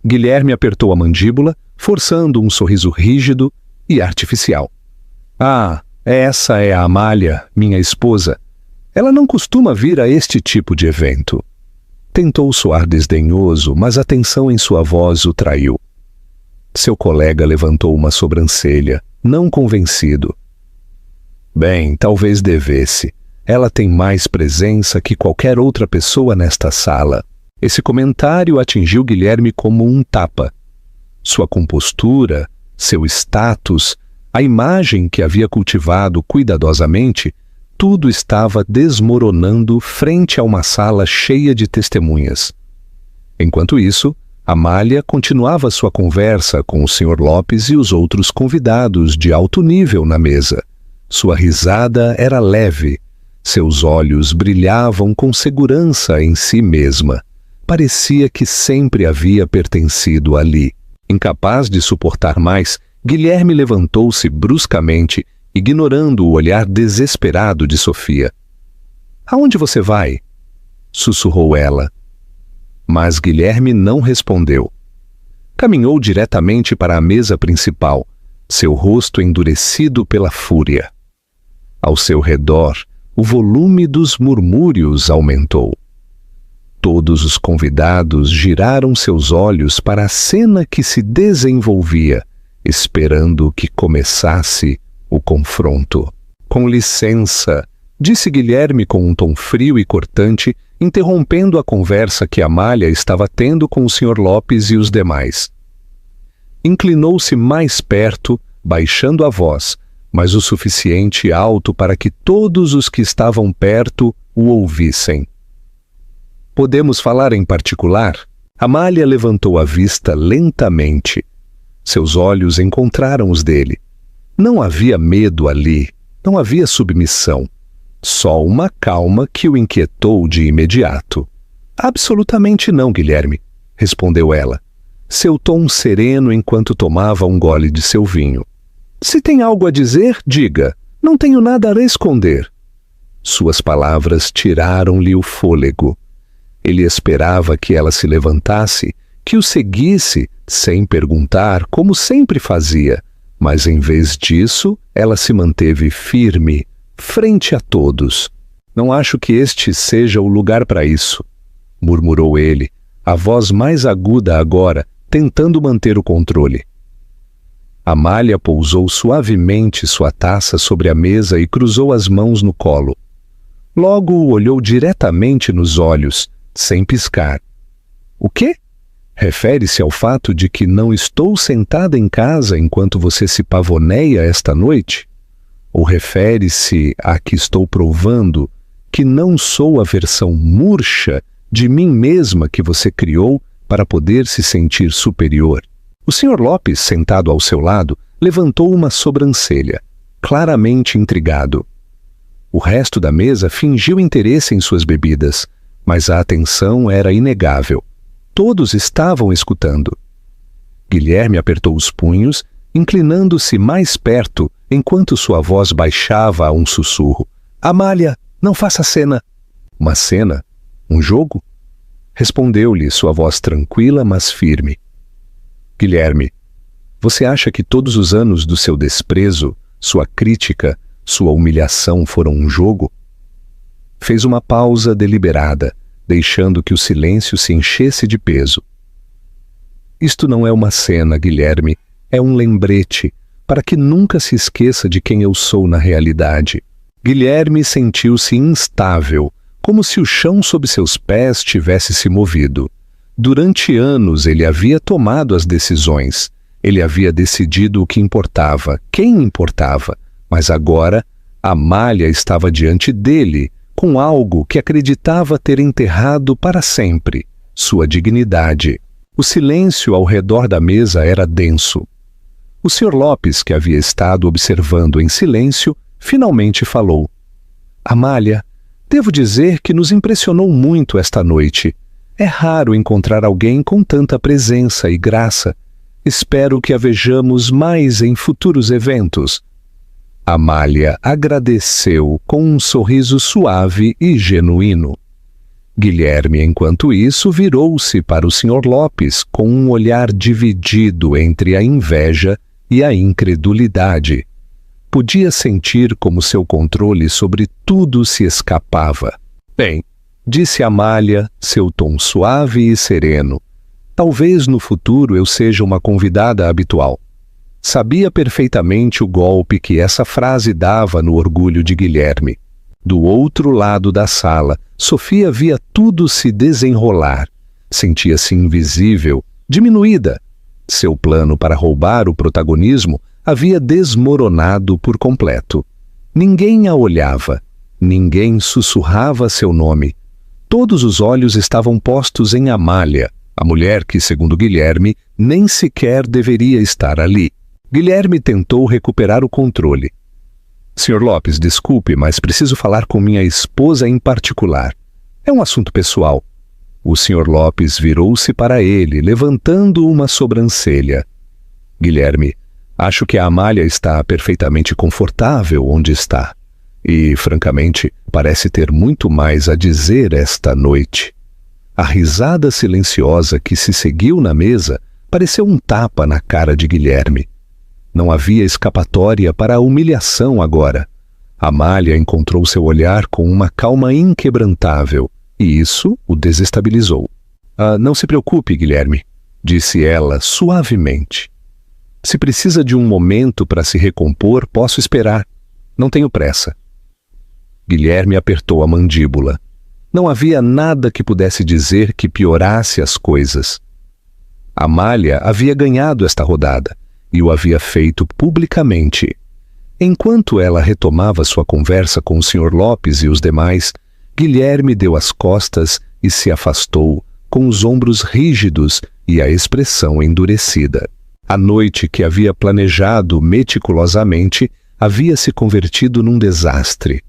Speaker 1: Guilherme apertou a mandíbula, forçando um sorriso rígido e artificial. "Ah, essa é a Amália, minha esposa. Ela não costuma vir a este tipo de evento." Tentou soar desdenhoso, mas a tensão em sua voz o traiu. Seu colega levantou uma sobrancelha, não convencido. "Bem, talvez devesse. Ela tem mais presença que qualquer outra pessoa nesta sala." Esse comentário atingiu Guilherme como um tapa. Sua compostura, seu status, a imagem que havia cultivado cuidadosamente, tudo estava desmoronando frente a uma sala cheia de testemunhas. Enquanto isso, Amália continuava sua conversa com o Sr. Lopes e os outros convidados de alto nível na mesa. Sua risada era leve, seus olhos brilhavam com segurança em si mesma. Parecia que sempre havia pertencido ali. Incapaz de suportar mais, Guilherme levantou-se bruscamente, ignorando o olhar desesperado de Sofia. "Aonde você vai?" sussurrou ela. Mas Guilherme não respondeu. Caminhou diretamente para a mesa principal, seu rosto endurecido pela fúria. Ao seu redor, o volume dos murmúrios aumentou. Todos os convidados giraram seus olhos para a cena que se desenvolvia, esperando que começasse o confronto. "Com licença", disse Guilherme com um tom frio e cortante, interrompendo a conversa que Amália estava tendo com o Sr. Lopes e os demais. Inclinou-se mais perto, baixando a voz, mas o suficiente alto para que todos os que estavam perto o ouvissem. "Podemos falar em particular?" Amália levantou a vista lentamente. Seus olhos encontraram os dele. Não havia medo ali, não havia submissão. Só uma calma que o inquietou de imediato. "Absolutamente não, Guilherme", respondeu ela, seu tom sereno enquanto tomava um gole de seu vinho. "Se tem algo a dizer, diga. Não tenho nada a esconder." Suas palavras tiraram-lhe o fôlego. Ele esperava que ela se levantasse, que o seguisse, sem perguntar, como sempre fazia, mas em vez disso, ela se manteve firme, frente a todos. "Não acho que este seja o lugar para isso", murmurou ele, a voz mais aguda agora, tentando manter o controle. Amália pousou suavemente sua taça sobre a mesa e cruzou as mãos no colo. Logo o olhou diretamente nos olhos, sem piscar. O quê? Refere-se ao fato de que não estou sentada em casa enquanto você se pavoneia esta noite? Ou refere-se a que estou provando que não sou a versão murcha de mim mesma que você criou para poder se sentir superior? O Sr. Lopes, sentado ao seu lado, levantou uma sobrancelha, claramente intrigado. O resto da mesa fingiu interesse em suas bebidas, mas a atenção era inegável. Todos estavam escutando. Guilherme apertou os punhos, inclinando-se mais perto, enquanto sua voz baixava a um sussurro. Amália, não faça cena. Uma cena? Um jogo? Respondeu-lhe sua voz tranquila, mas firme. Guilherme, você acha que todos os anos do seu desprezo, sua crítica, sua humilhação foram um jogo? Fez uma pausa deliberada, deixando que o silêncio se enchesse de peso. Isto não é uma cena, Guilherme, é um lembrete, para que nunca se esqueça de quem eu sou na realidade. Guilherme sentiu-se instável, como se o chão sob seus pés tivesse se movido. Durante anos ele havia tomado as decisões, ele havia decidido o que importava, quem importava, mas agora Amália estava diante dele, com algo que acreditava ter enterrado para sempre, sua dignidade. O silêncio ao redor da mesa era denso. O Sr. Lopes, que havia estado observando em silêncio, finalmente falou. Amália, devo dizer que nos impressionou muito esta noite. É raro encontrar alguém com tanta presença e graça. Espero que a vejamos mais em futuros eventos. Amália agradeceu com um sorriso suave e genuíno. Guilherme, enquanto isso, virou-se para o Sr. Lopes com um olhar dividido entre a inveja e a incredulidade. Podia sentir como seu controle sobre tudo se escapava. Bem, disse Amália, seu tom suave e sereno. Talvez no futuro eu seja uma convidada habitual. Sabia perfeitamente o golpe que essa frase dava no orgulho de Guilherme. Do outro lado da sala, Sofia via tudo se desenrolar. Sentia-se invisível, diminuída. Seu plano para roubar o protagonismo havia desmoronado por completo. Ninguém a olhava, ninguém sussurrava seu nome. Todos os olhos estavam postos em Amália, a mulher que, segundo Guilherme, nem sequer deveria estar ali. Guilherme tentou recuperar o controle. Sr. Lopes, desculpe, mas preciso falar com minha esposa em particular. É um assunto pessoal. O Sr. Lopes virou-se para ele, levantando uma sobrancelha. Guilherme, acho que a Amália está perfeitamente confortável onde está. E, francamente, parece ter muito mais a dizer esta noite. A risada silenciosa que se seguiu na mesa pareceu um tapa na cara de Guilherme. Não havia escapatória para a humilhação agora. Amália encontrou seu olhar com uma calma inquebrantável, e isso o desestabilizou. Não se preocupe, Guilherme, disse ela suavemente. Se precisa de um momento para se recompor, posso esperar. Não tenho pressa. Guilherme apertou a mandíbula. Não havia nada que pudesse dizer que piorasse as coisas. Amália havia ganhado esta rodada, e o havia feito publicamente. Enquanto ela retomava sua conversa com o Sr. Lopes e os demais, Guilherme deu as costas e se afastou, com os ombros rígidos e a expressão endurecida. A noite que havia planejado meticulosamente havia se convertido num desastre.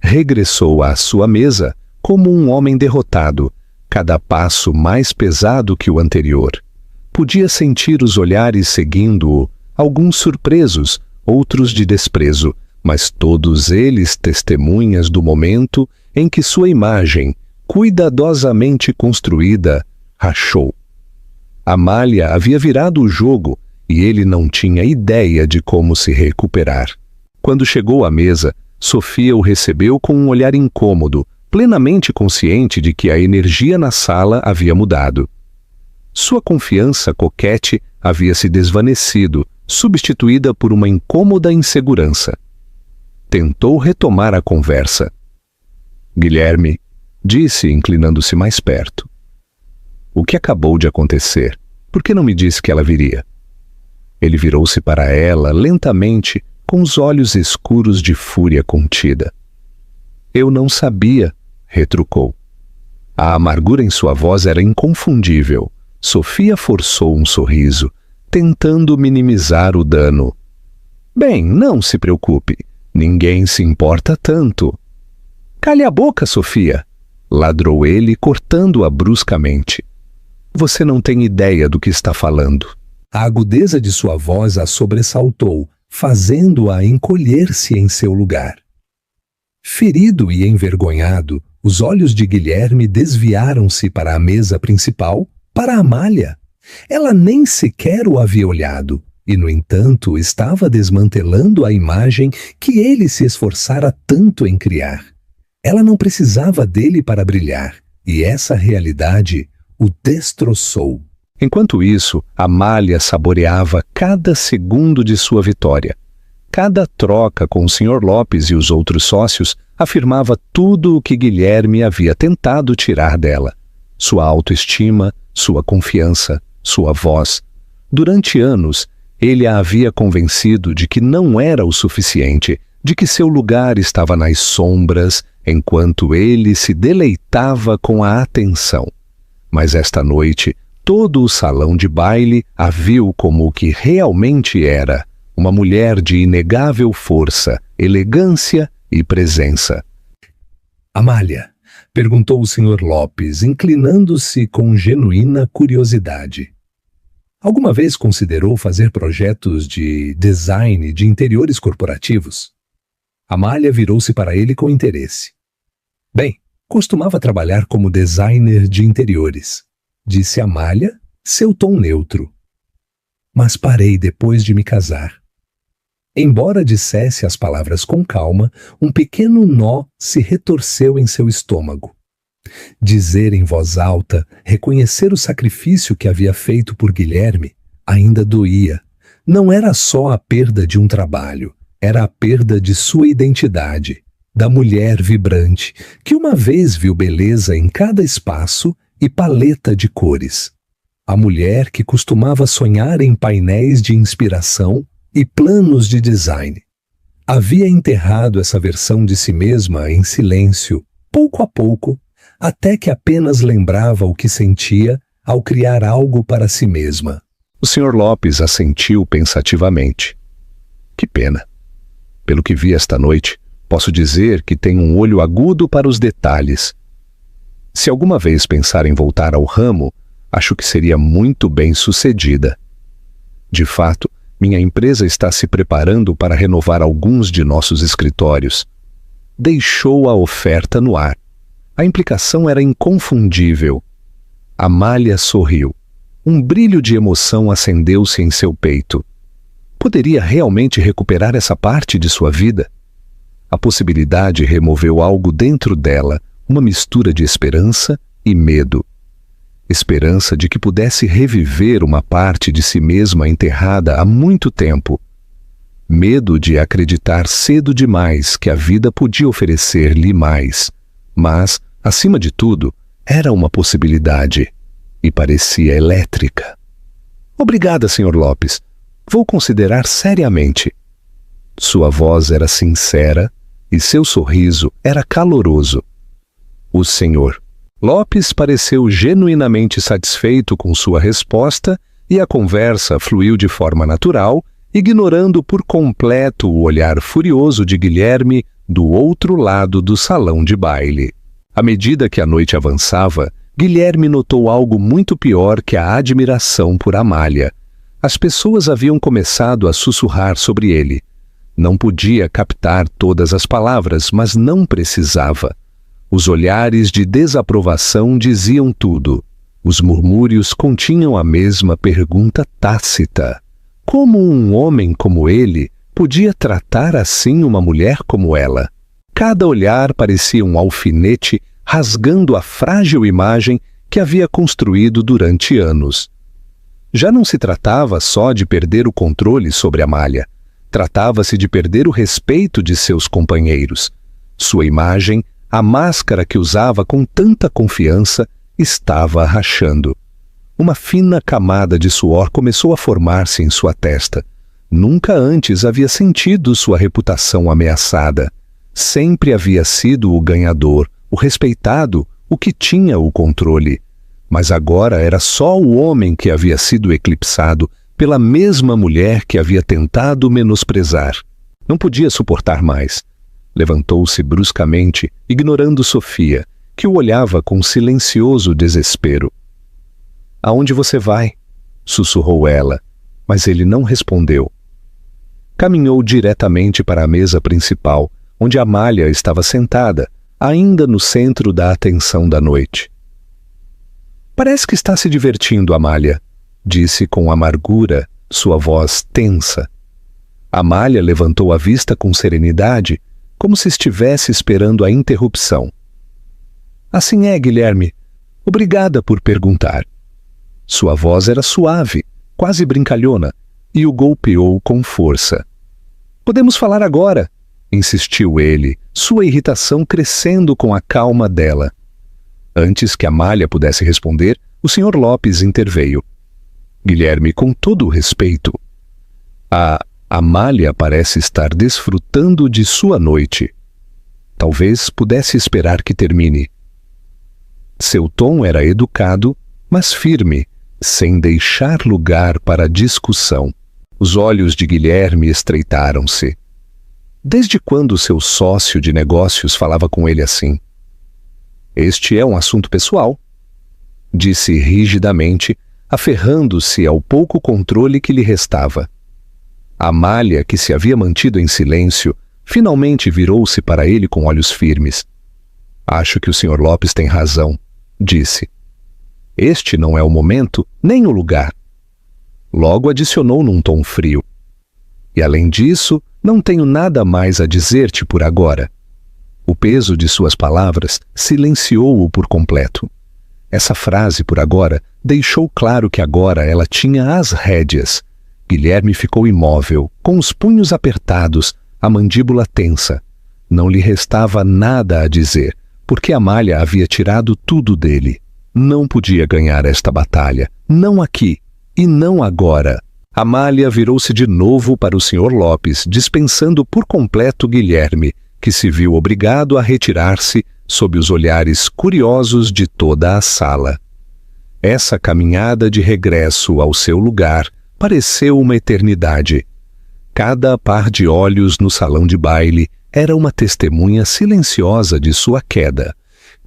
Speaker 1: Regressou à sua mesa como um homem derrotado, cada passo mais pesado que o anterior. Podia sentir os olhares seguindo-o, alguns surpresos, outros de desprezo, mas todos eles testemunhas do momento em que sua imagem, cuidadosamente construída, rachou. Amália havia virado o jogo e ele não tinha ideia de como se recuperar. Quando chegou à mesa, Sofia o recebeu com um olhar incômodo, plenamente consciente de que a energia na sala havia mudado. Sua confiança coquete havia se desvanecido, substituída por uma incômoda insegurança. Tentou retomar a conversa. Guilherme, disse, inclinando-se mais perto. O que acabou de acontecer? Por que não me disse que ela viria? Ele virou-se para ela lentamente, com os olhos escuros de fúria contida. Eu não sabia, retrucou. A amargura em sua voz era inconfundível. Sofia forçou um sorriso, tentando minimizar o dano. Bem, não se preocupe. Ninguém se importa tanto. Cale a boca, Sofia! Ladrou ele, cortando-a bruscamente. Você não tem ideia do que está falando.
Speaker 2: A agudeza de sua voz a sobressaltou, fazendo-a encolher-se em seu lugar. Ferido e envergonhado, os olhos de Guilherme desviaram-se para a mesa principal, para Amália. Ela nem sequer o havia olhado, e, no entanto, estava desmantelando a imagem que ele se esforçara tanto em criar. Ela não precisava dele para brilhar, e essa realidade o destroçou.
Speaker 1: Enquanto isso, Amália saboreava cada segundo de sua vitória. Cada troca com o Sr. Lopes e os outros sócios afirmava tudo o que Guilherme havia tentado tirar dela. Sua autoestima, sua confiança, sua voz. Durante anos, ele a havia convencido de que não era o suficiente, de que seu lugar estava nas sombras, enquanto ele se deleitava com a atenção. Mas esta noite, todo o salão de baile a viu como o que realmente era, uma mulher de inegável força, elegância e presença.
Speaker 2: Amália, perguntou o Sr. Lopes, inclinando-se com genuína curiosidade. Alguma vez considerou fazer projetos de design de interiores corporativos? Amália virou-se para ele com interesse. Bem, costumava trabalhar como designer de interiores, disse Amália, seu tom neutro. Mas parei depois de me casar. Embora dissesse as palavras com calma, um pequeno nó se retorceu em seu estômago. Dizer em voz alta, reconhecer o sacrifício que havia feito por Guilherme, ainda doía. Não era só a perda de um trabalho, era a perda de sua identidade, da mulher vibrante, que uma vez viu beleza em cada espaço e paleta de cores. A mulher que costumava sonhar em painéis de inspiração e planos de design. Havia enterrado essa versão de si mesma em silêncio, pouco a pouco, até que apenas lembrava o que sentia ao criar algo para si mesma.
Speaker 1: O Sr. Lopes assentiu pensativamente. Que pena. Pelo que vi esta noite, posso dizer que tem um olho agudo para os detalhes. Se alguma vez pensar em voltar ao ramo, acho que seria muito bem-sucedida. De fato, minha empresa está se preparando para renovar alguns de nossos escritórios. Deixou a oferta no ar. A implicação era inconfundível. Amália sorriu. Um brilho de emoção acendeu-se em seu peito. Poderia realmente recuperar essa parte de sua vida? A possibilidade removeu algo dentro dela, uma mistura de esperança e medo. Esperança de que pudesse reviver uma parte de si mesma enterrada há muito tempo. Medo de acreditar cedo demais que a vida podia oferecer-lhe mais. Mas, acima de tudo, era uma possibilidade. E parecia elétrica. Obrigada, Sr. Lopes. Vou considerar seriamente. Sua voz era sincera e seu sorriso era caloroso. O Sr. Lopes pareceu genuinamente satisfeito com sua resposta e a conversa fluiu de forma natural, ignorando por completo o olhar furioso de Guilherme do outro lado do salão de baile. À medida que a noite avançava, Guilherme notou algo muito pior que a admiração por Amália. As pessoas haviam começado a sussurrar sobre ele. Não podia captar todas as palavras, mas não precisava. Os olhares de desaprovação diziam tudo. Os murmúrios continham a mesma pergunta tácita. Como um homem como ele podia tratar assim uma mulher como ela? Cada olhar parecia um alfinete rasgando a frágil imagem que havia construído durante anos. Já não se tratava só de perder o controle sobre Amália. Tratava-se de perder o respeito de seus companheiros. Sua imagem, a máscara que usava com tanta confiança, estava rachando. Uma fina camada de suor começou a formar-se em sua testa. Nunca antes havia sentido sua reputação ameaçada. Sempre havia sido o ganhador, o respeitado, o que tinha o controle. Mas agora era só o homem que havia sido eclipsado pela mesma mulher que havia tentado menosprezar. Não podia suportar mais. Levantou-se bruscamente, ignorando Sofia, que o olhava com silencioso desespero. "Aonde você vai?" sussurrou ela, mas ele não respondeu. Caminhou diretamente para a mesa principal, onde Amália estava sentada, ainda no centro da atenção da noite. "Parece que está se divertindo, Amália", disse com amargura, sua voz tensa. Amália levantou a vista com serenidade, como se estivesse esperando a interrupção. "Assim é, Guilherme. Obrigada por perguntar." Sua voz era suave, quase brincalhona, e o golpeou com força. "Podemos falar agora", insistiu ele, sua irritação crescendo com a calma dela. Antes que Amália pudesse responder, o Sr. Lopes interveio. "Guilherme, com todo o respeito, a Amália parece estar desfrutando de sua noite. Talvez pudesse esperar que termine." Seu tom era educado, mas firme, sem deixar lugar para discussão. Os olhos de Guilherme estreitaram-se. Desde quando seu sócio de negócios falava com ele assim? "Este é um assunto pessoal", disse rigidamente, aferrando-se ao pouco controle que lhe restava. Amália, que se havia mantido em silêncio, finalmente virou-se para ele com olhos firmes. "Acho que o Sr. Lopes tem razão", disse. "Este não é o momento, nem o lugar." Logo adicionou num tom frio. "E além disso, não tenho nada mais a dizer-te por agora." O peso de suas palavras silenciou-o por completo. Essa frase, por agora, deixou claro que agora ela tinha as rédeas. Guilherme ficou imóvel, com os punhos apertados, a mandíbula tensa. Não lhe restava nada a dizer, porque Amália havia tirado tudo dele. Não podia ganhar esta batalha, não aqui e não agora. Amália virou-se de novo para o Sr. Lopes, dispensando por completo Guilherme, que se viu obrigado a retirar-se sob os olhares curiosos de toda a sala. Essa caminhada de regresso ao seu lugar pareceu uma eternidade. Cada par de olhos no salão de baile era uma testemunha silenciosa de sua queda.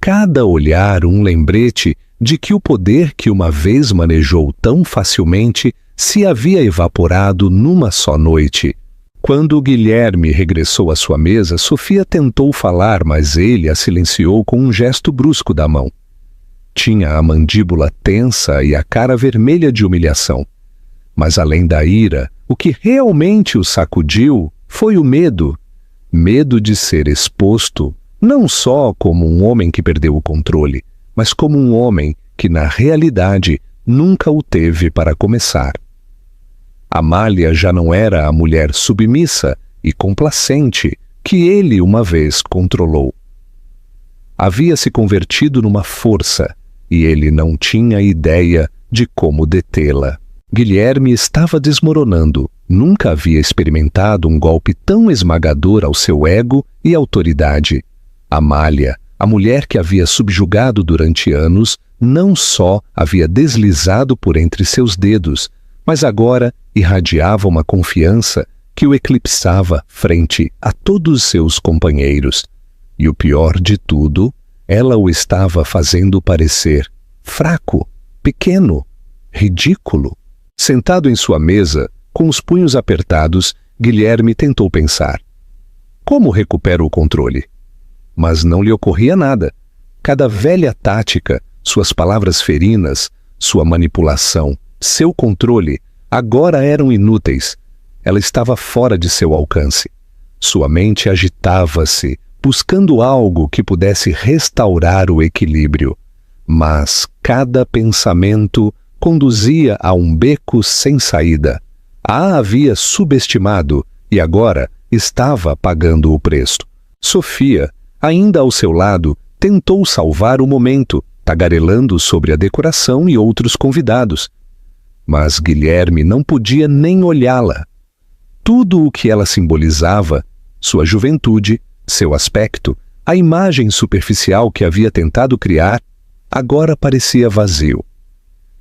Speaker 1: Cada olhar um lembrete de que o poder que uma vez manejou tão facilmente se havia evaporado numa só noite. Quando Guilherme regressou à sua mesa, Sofia tentou falar, mas ele a silenciou com um gesto brusco da mão. Tinha a mandíbula tensa e a cara vermelha de humilhação. Mas além da ira, o que realmente o sacudiu foi o medo. Medo de ser exposto, não só como um homem que perdeu o controle, mas como um homem que, na realidade, nunca o teve para começar. Amália já não era a mulher submissa e complacente que ele uma vez controlou. Havia se convertido numa força e ele não tinha ideia de como detê-la. Guilherme estava desmoronando. Nunca havia experimentado um golpe tão esmagador ao seu ego e autoridade. Amália, a mulher que havia subjugado durante anos, não só havia deslizado por entre seus dedos, mas agora irradiava uma confiança que o eclipsava frente a todos seus companheiros. E o pior de tudo, ela o estava fazendo parecer fraco, pequeno, ridículo. Sentado em sua mesa, com os punhos apertados, Guilherme tentou pensar. Como recupero o controle? Mas não lhe ocorria nada. Cada velha tática, suas palavras ferinas, sua manipulação, seu controle, agora eram inúteis. Ela estava fora de seu alcance. Sua mente agitava-se, buscando algo que pudesse restaurar o equilíbrio. Mas cada pensamento conduzia a um beco sem saída. A havia subestimado e agora estava pagando o preço. Sofia, ainda ao seu lado, tentou salvar o momento, tagarelando sobre a decoração e outros convidados. Mas Guilherme não podia nem olhá-la. Tudo o que ela simbolizava, sua juventude, seu aspecto, a imagem superficial que havia tentado criar, agora parecia vazio.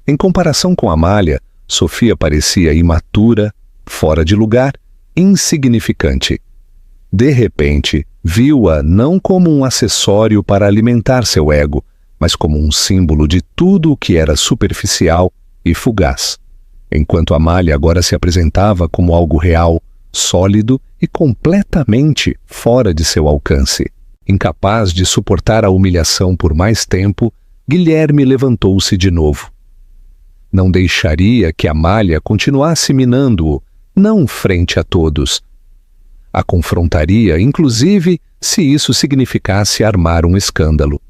Speaker 1: Em comparação com Amália, Sofia parecia imatura, fora de lugar, insignificante. De repente, viu-a não como um acessório para alimentar seu ego, mas como um símbolo de tudo o que era superficial e fugaz, enquanto Amália agora se apresentava como algo real, sólido e completamente fora de seu alcance. Incapaz de suportar a humilhação por mais tempo, Guilherme levantou-se de novo. Não deixaria que Amália continuasse minando-o, não frente a todos. A confrontaria, inclusive, se isso significasse armar um escândalo.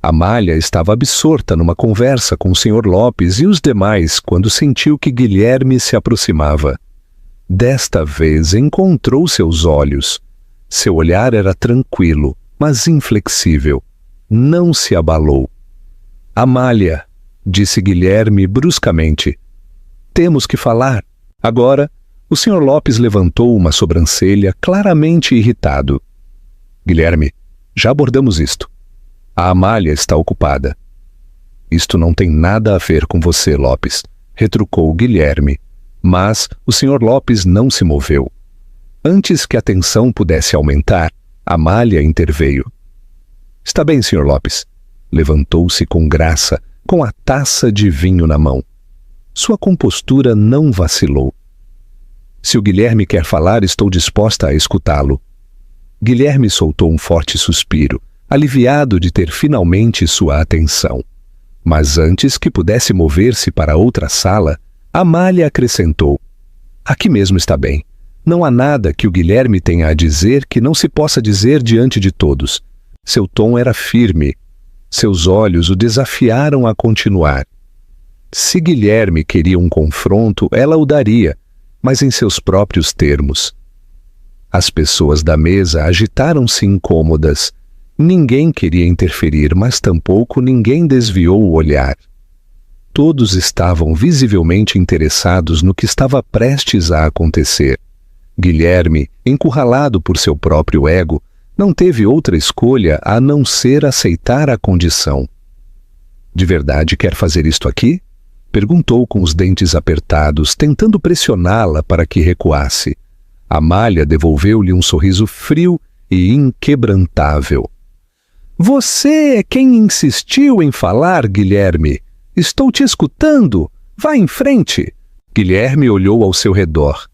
Speaker 1: Amália estava absorta numa conversa com o Sr. Lopes e os demais quando sentiu que Guilherme se aproximava. Desta vez encontrou seus olhos. Seu olhar era tranquilo, mas inflexível. Não se abalou. Amália, disse Guilherme bruscamente. Temos que falar. Agora, o Sr. Lopes levantou uma sobrancelha claramente irritado. Guilherme, já abordamos isto. A Amália está ocupada. Isto não tem nada a ver com você, Lopes, retrucou Guilherme. Mas o Sr. Lopes não se moveu. Antes que a tensão pudesse aumentar, Amália interveio. Está bem, Sr. Lopes. Levantou-se com graça, com a taça de vinho na mão. Sua compostura não vacilou. Se o Guilherme quer falar, estou disposta a escutá-lo. Guilherme soltou um forte suspiro, aliviado de ter finalmente sua atenção. Mas antes que pudesse mover-se para outra sala, Amália acrescentou: aqui mesmo está bem. Não há nada que o Guilherme tenha a dizer que não se possa dizer diante de todos. Seu tom era firme. Seus olhos o desafiaram a continuar. Se Guilherme queria um confronto, ela o daria, mas em seus próprios termos. As pessoas da mesa agitaram-se incômodas. Ninguém queria interferir, mas tampouco ninguém desviou o olhar. Todos estavam visivelmente interessados no que estava prestes a acontecer. Guilherme, encurralado por seu próprio ego, não teve outra escolha a não ser aceitar a condição. De verdade quer fazer isto aqui? Perguntou com os dentes apertados, tentando pressioná-la para que recuasse. Amália devolveu-lhe um sorriso frio e inquebrantável. Você é quem insistiu em falar, Guilherme. Estou te escutando. Vá em frente. Guilherme olhou ao seu redor.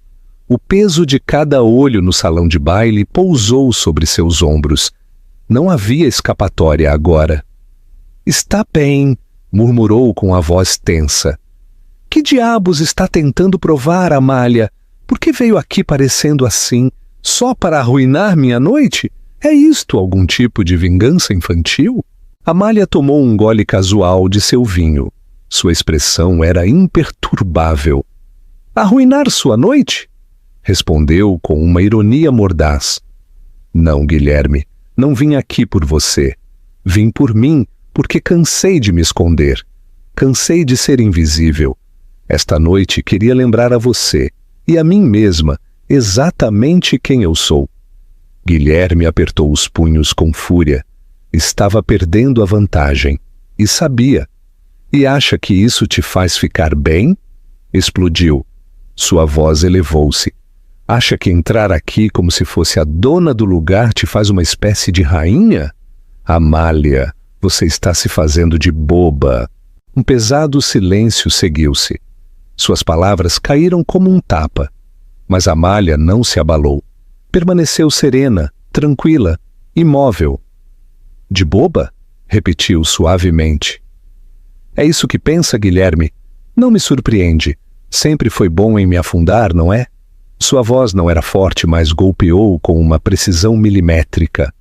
Speaker 1: O peso de cada olho no salão de baile pousou sobre seus ombros. Não havia escapatória agora. Está bem, murmurou com a voz tensa. Que diabos está tentando provar, Amália? Por que veio aqui parecendo assim, só para arruinar minha noite? É isto algum tipo de vingança infantil? Amália tomou um gole casual de seu vinho. Sua expressão era imperturbável. Arruinar sua noite? Respondeu com uma ironia mordaz. Não, Guilherme, não vim aqui por você. Vim por mim, porque cansei de me esconder. Cansei de ser invisível. Esta noite queria lembrar a você, e a mim mesma, exatamente quem eu sou. Guilherme apertou os punhos com fúria. Estava perdendo a vantagem, e sabia. E acha que isso te faz ficar bem? Explodiu. Sua voz elevou-se. Acha que entrar aqui como se fosse a dona do lugar te faz uma espécie de rainha? Amália, você está se fazendo de boba. Um pesado silêncio seguiu-se. Suas palavras caíram como um tapa. Mas Amália não se abalou. Permaneceu serena, tranquila, imóvel. De boba? Repetiu suavemente. É isso que pensa, Guilherme? Não me surpreende. Sempre foi bom em me afundar, não é? Sua voz não era forte, mas golpeou com uma precisão milimétrica.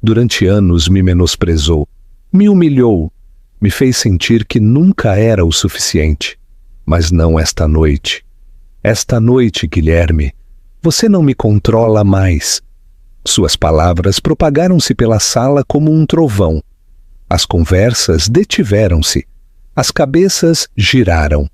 Speaker 1: Durante anos me menosprezou, me humilhou, Me fez sentir que nunca era o suficiente. Mas não esta noite. Esta noite, Guilherme, você não me controla mais. Suas palavras propagaram-se pela sala como um trovão. As conversas detiveram-se. As cabeças giraram.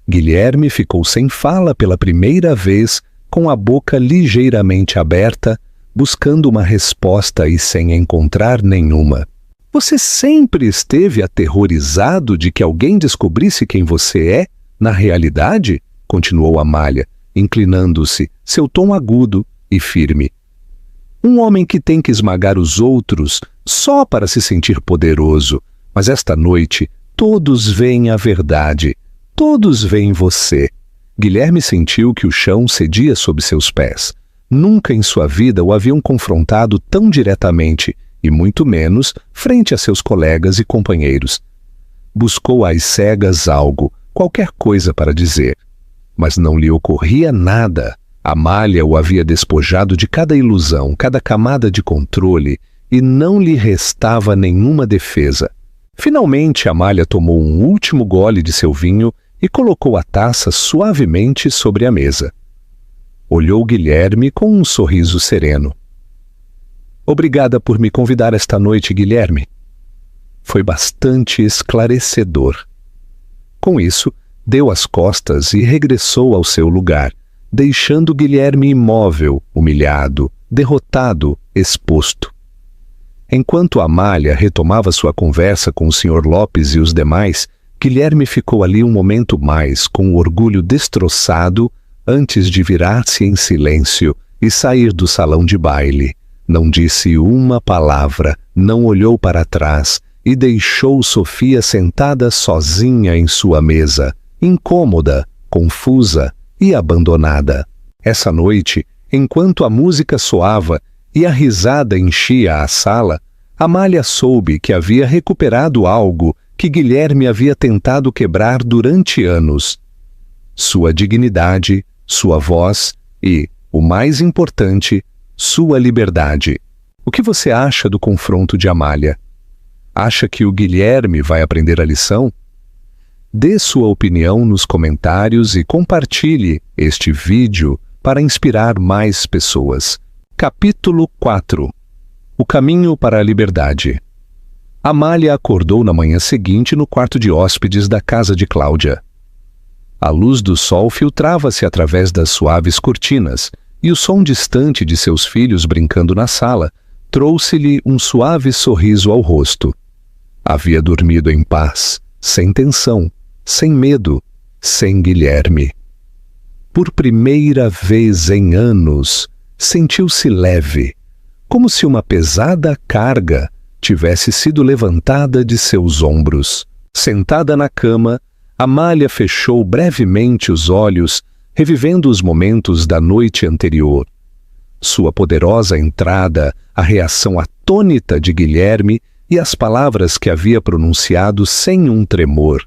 Speaker 1: Guilherme ficou sem fala pela primeira vez, com a boca ligeiramente aberta, buscando uma resposta e sem encontrar nenhuma. Você sempre esteve aterrorizado de que alguém descobrisse quem você é, na realidade? Continuou Amália, inclinando-se, seu tom agudo e firme. Um homem que tem que esmagar os outros só para se sentir poderoso, mas esta noite todos veem a verdade, todos veem você. Guilherme sentiu que o chão cedia sob seus pés. Nunca em sua vida o haviam confrontado tão diretamente, e muito menos frente a seus colegas e companheiros. Buscou às cegas algo, qualquer coisa para dizer. Mas não lhe ocorria nada. Amália o havia despojado de cada ilusão, cada camada de controle, e não lhe restava nenhuma defesa. Finalmente, Amália tomou um último gole de seu vinho e colocou a taça suavemente sobre a mesa. Olhou Guilherme com um sorriso sereno. Obrigada por me convidar esta noite, Guilherme. Foi bastante esclarecedor. Com isso, deu as costas e regressou ao seu lugar, deixando Guilherme imóvel, humilhado, derrotado, exposto. Enquanto Amália retomava sua conversa com o Sr. Lopes e os demais, Guilherme ficou ali um momento mais, com o orgulho destroçado, antes de virar-se em silêncio e sair do salão de baile. Não disse uma palavra, não olhou para trás e deixou Sofia sentada sozinha em sua mesa, incômoda, confusa e abandonada. Essa noite, enquanto a música soava e a risada enchia a sala, Amália soube que havia recuperado algo que Guilherme havia tentado quebrar durante anos. Sua dignidade, sua voz e, o mais importante, sua liberdade. O que você acha do confronto de Amália? Acha que o Guilherme vai aprender a lição? Dê sua opinião nos comentários e compartilhe este vídeo para inspirar mais pessoas. Capítulo 4. O caminho para a liberdade. Amália acordou na manhã seguinte no quarto de hóspedes da casa de Cláudia. A luz do sol filtrava-se através das suaves cortinas, e o som distante de seus filhos brincando na sala trouxe-lhe um suave sorriso ao rosto. Havia dormido em paz, sem tensão, sem medo, sem Guilherme. Por primeira vez em anos, sentiu-se leve, como se uma pesada carga tivesse sido levantada de seus ombros. Sentada na cama, Amália fechou brevemente os olhos, revivendo os momentos da noite anterior. Sua poderosa entrada, a reação atônita de Guilherme e as palavras que havia pronunciado sem um tremor.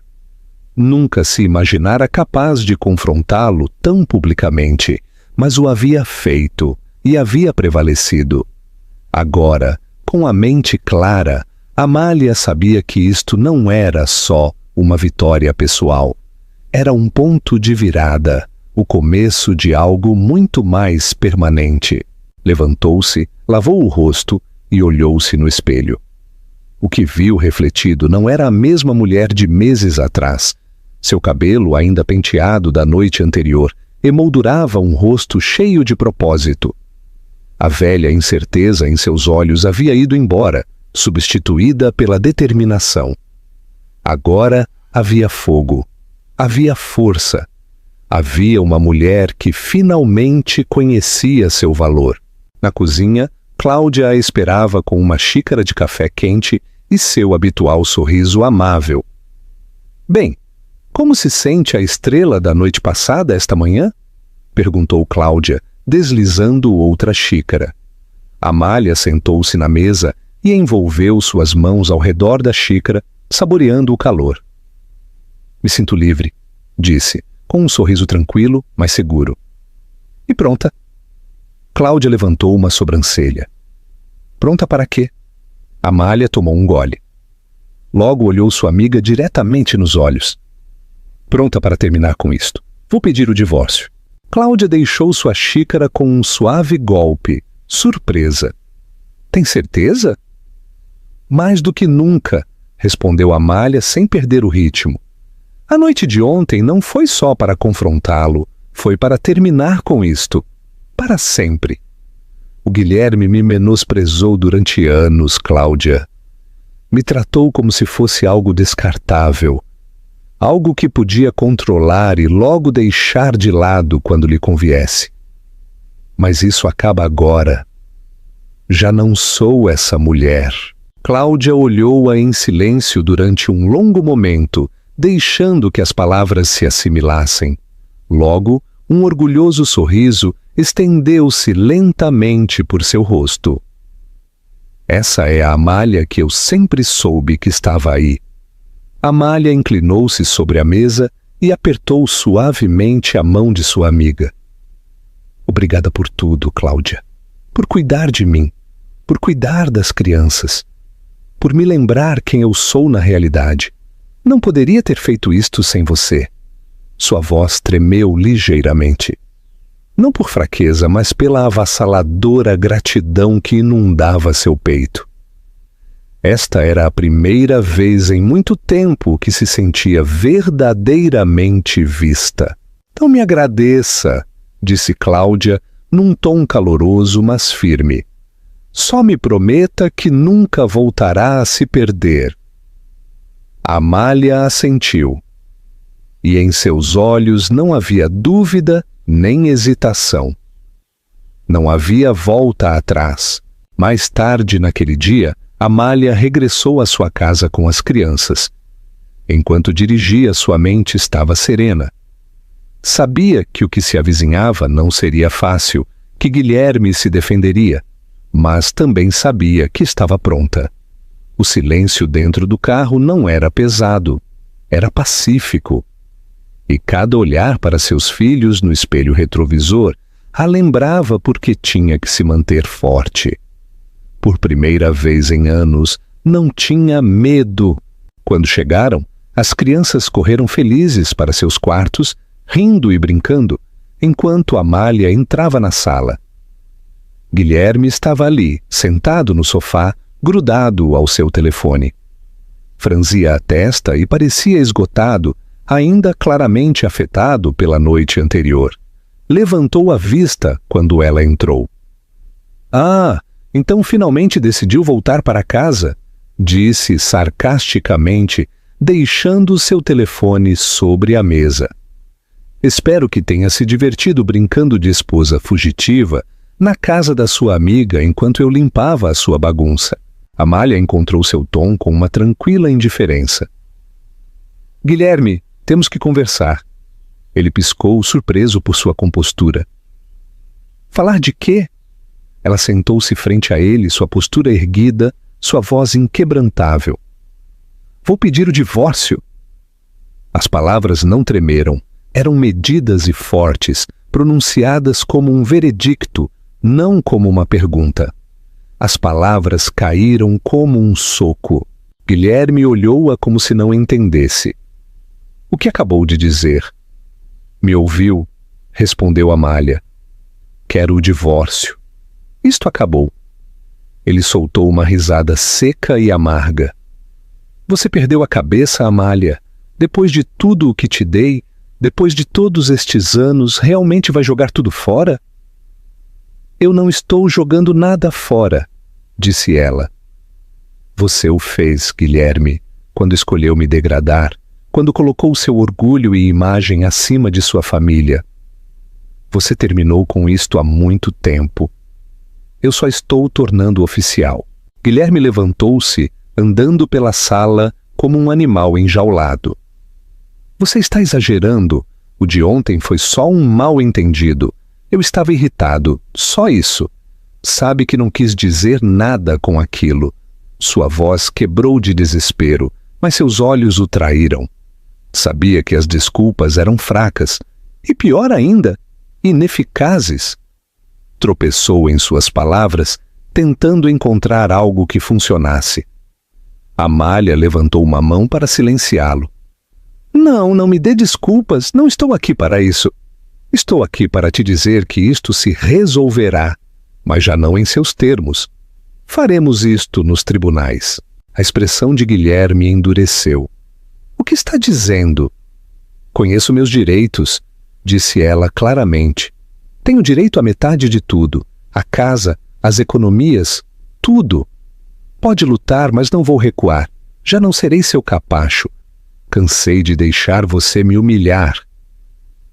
Speaker 1: Nunca se imaginara capaz de confrontá-lo tão publicamente, mas o havia feito e havia prevalecido. Agora, com a mente clara, Amália sabia que isto não era só uma vitória pessoal. Era um ponto de virada, o começo de algo muito mais permanente. Levantou-se, lavou o rosto e olhou-se no espelho. O que viu refletido não era a mesma mulher de meses atrás. Seu cabelo, ainda penteado da noite anterior, emoldurava um rosto cheio de propósito. A velha incerteza em seus olhos havia ido embora, substituída pela determinação. Agora havia fogo, havia força. Havia uma mulher que finalmente conhecia seu valor. Na cozinha, Cláudia a esperava com uma xícara de café quente e seu habitual sorriso amável. Bem, como se sente a estrela da noite passada esta manhã? Perguntou Cláudia, deslizando outra xícara. Amália sentou-se na mesa e envolveu suas mãos ao redor da xícara, saboreando o calor. Me sinto livre, disse, com um sorriso tranquilo, mas seguro. E pronta? Cláudia levantou uma sobrancelha. Pronta para quê? Amália tomou um gole. Logo olhou sua amiga diretamente nos olhos. Pronta para terminar com isto. Vou pedir o divórcio. Cláudia deixou sua xícara com um suave golpe. Surpresa. Tem certeza? Mais do que nunca, respondeu Amália sem perder o ritmo. A noite de ontem não foi só para confrontá-lo, foi para terminar com isto. Para sempre. O Guilherme me menosprezou durante anos, Cláudia. Me tratou como se fosse algo descartável. Algo que podia controlar e logo deixar de lado quando lhe conviesse. Mas isso acaba agora. Já não sou essa mulher. Cláudia olhou-a em silêncio durante um longo momento, deixando que as palavras se assimilassem. Logo, um orgulhoso sorriso estendeu-se lentamente por seu rosto. Essa é a Amália que eu sempre soube que estava aí. Amália inclinou-se sobre a mesa e apertou suavemente a mão de sua amiga. Obrigada por tudo, Cláudia. Por cuidar de mim. Por cuidar das crianças. Por me lembrar quem eu sou na realidade. Não poderia ter feito isto sem você. Sua voz tremeu ligeiramente. Não por fraqueza, mas pela avassaladora gratidão que inundava seu peito. Esta era a primeira vez em muito tempo que se sentia verdadeiramente vista. Não me agradeça, disse Cláudia, num tom caloroso, mas firme. Só me prometa que nunca voltará a se perder. Amália assentiu. E em seus olhos não havia dúvida nem hesitação. Não havia volta atrás. Mais tarde naquele dia, Amália regressou à sua casa com as crianças. Enquanto dirigia, sua mente estava serena. Sabia que o que se avizinhava não seria fácil, que Guilherme se defenderia, mas também sabia que estava pronta. O silêncio dentro do carro não era pesado, era pacífico. E cada olhar para seus filhos no espelho retrovisor a lembrava porque tinha que se manter forte. Por primeira vez em anos, não tinha medo. Quando chegaram, as crianças correram felizes para seus quartos, rindo e brincando, enquanto Amália entrava na sala. Guilherme estava ali, sentado no sofá, grudado ao seu telefone. Franzia a testa e parecia esgotado, ainda claramente afetado pela noite anterior. Levantou a vista quando ela entrou. Ah, então finalmente decidiu voltar para casa, disse sarcasticamente, deixando seu telefone sobre a mesa. Espero que tenha se divertido brincando de esposa fugitiva na casa da sua amiga enquanto eu limpava a sua bagunça. Amália encontrou seu tom com uma tranquila indiferença. Guilherme, temos que conversar. Ele piscou, surpreso por sua compostura. Falar de quê? Ela sentou-se frente a ele, sua postura erguida, sua voz inquebrantável. Vou pedir o divórcio. As palavras não tremeram, eram medidas e fortes, pronunciadas como um veredicto, não como uma pergunta. As palavras caíram como um soco. Guilherme olhou-a como se não entendesse. O que acabou de dizer? Me ouviu, respondeu Amália. Quero o divórcio. Isto acabou. Ele soltou uma risada seca e amarga. Você perdeu a cabeça, Amália. Depois de tudo o que te dei, depois de todos estes anos, realmente vai jogar tudo fora? Eu não estou jogando nada fora, disse ela. Você o fez, Guilherme, quando escolheu me degradar, quando colocou seu orgulho e imagem acima de sua família. Você terminou com isto há muito tempo. Eu só estou tornando oficial. Guilherme levantou-se, andando pela sala como um animal enjaulado. Você está exagerando. O de ontem foi só um mal-entendido. Eu estava irritado, só isso. Sabe que não quis dizer nada com aquilo. Sua voz quebrou de desespero, mas seus olhos o traíram. Sabia que as desculpas eram fracas, e pior ainda, ineficazes. Tropeçou em suas palavras, tentando encontrar algo que funcionasse. Amália levantou uma mão para silenciá-lo. Não, não me dê desculpas, não estou aqui para isso. Estou aqui para te dizer que isto se resolverá, mas já não em seus termos. Faremos isto nos tribunais. A expressão de Guilherme endureceu. O que está dizendo? Conheço meus direitos, disse ela claramente. Tenho direito à metade de tudo, a casa, as economias, tudo. Pode lutar, mas não vou recuar. Já não serei seu capacho. Cansei de deixar você me humilhar.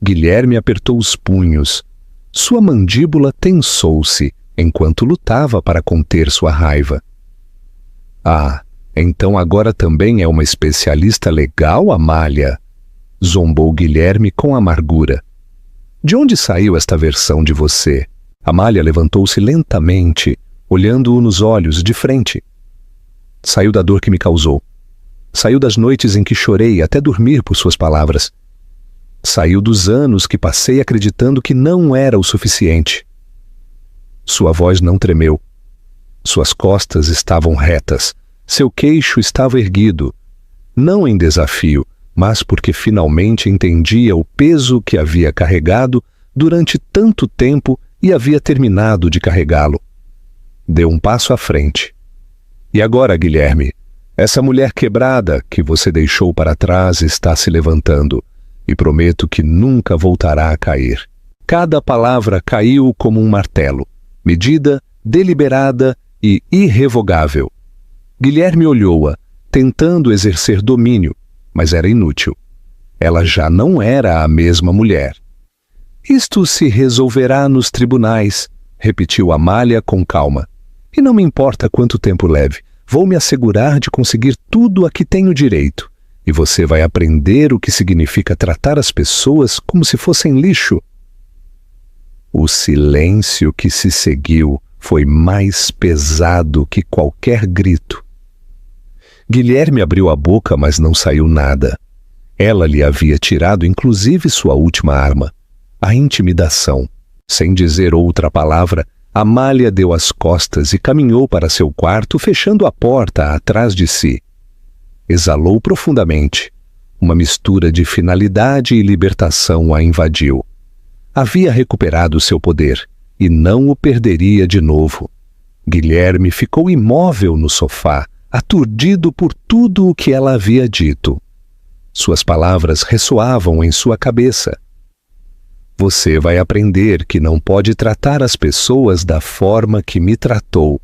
Speaker 1: Guilherme apertou os punhos. Sua mandíbula tensou-se enquanto lutava para conter sua raiva. Ah, então agora também é uma especialista legal, Amália? Zombou Guilherme com amargura. De onde saiu esta versão de você? Amália levantou-se lentamente, olhando-o nos olhos, de frente. Saiu da dor que me causou. Saiu das noites em que chorei até dormir por suas palavras. Saiu dos anos que passei acreditando que não era o suficiente. Sua voz não tremeu. Suas costas estavam retas. Seu queixo estava erguido. Não em desafio, mas porque finalmente entendia o peso que havia carregado durante tanto tempo e havia terminado de carregá-lo. Deu um passo à frente. E agora, Guilherme, essa mulher quebrada que você deixou para trás está se levantando, e prometo que nunca voltará a cair. Cada palavra caiu como um martelo, medida, deliberada e irrevogável. Guilherme olhou-a, tentando exercer domínio, mas era inútil. Ela já não era a mesma mulher. Isto se resolverá nos tribunais, repetiu Amália com calma. E não me importa quanto tempo leve, vou me assegurar de conseguir tudo a que tenho direito. E você vai aprender o que significa tratar as pessoas como se fossem lixo. O silêncio que se seguiu foi mais pesado que qualquer grito. Guilherme abriu a boca, mas não saiu nada. Ela lhe havia tirado inclusive sua última arma, a intimidação. Sem dizer outra palavra, Amália deu as costas e caminhou para seu quarto, fechando a porta atrás de si. Exalou profundamente. Uma mistura de finalidade e libertação a invadiu. Havia recuperado seu poder e não o perderia de novo. Guilherme ficou imóvel no sofá, aturdido por tudo o que ela havia dito. Suas palavras ressoavam em sua cabeça. Você vai aprender que não pode tratar as pessoas da forma que me tratou.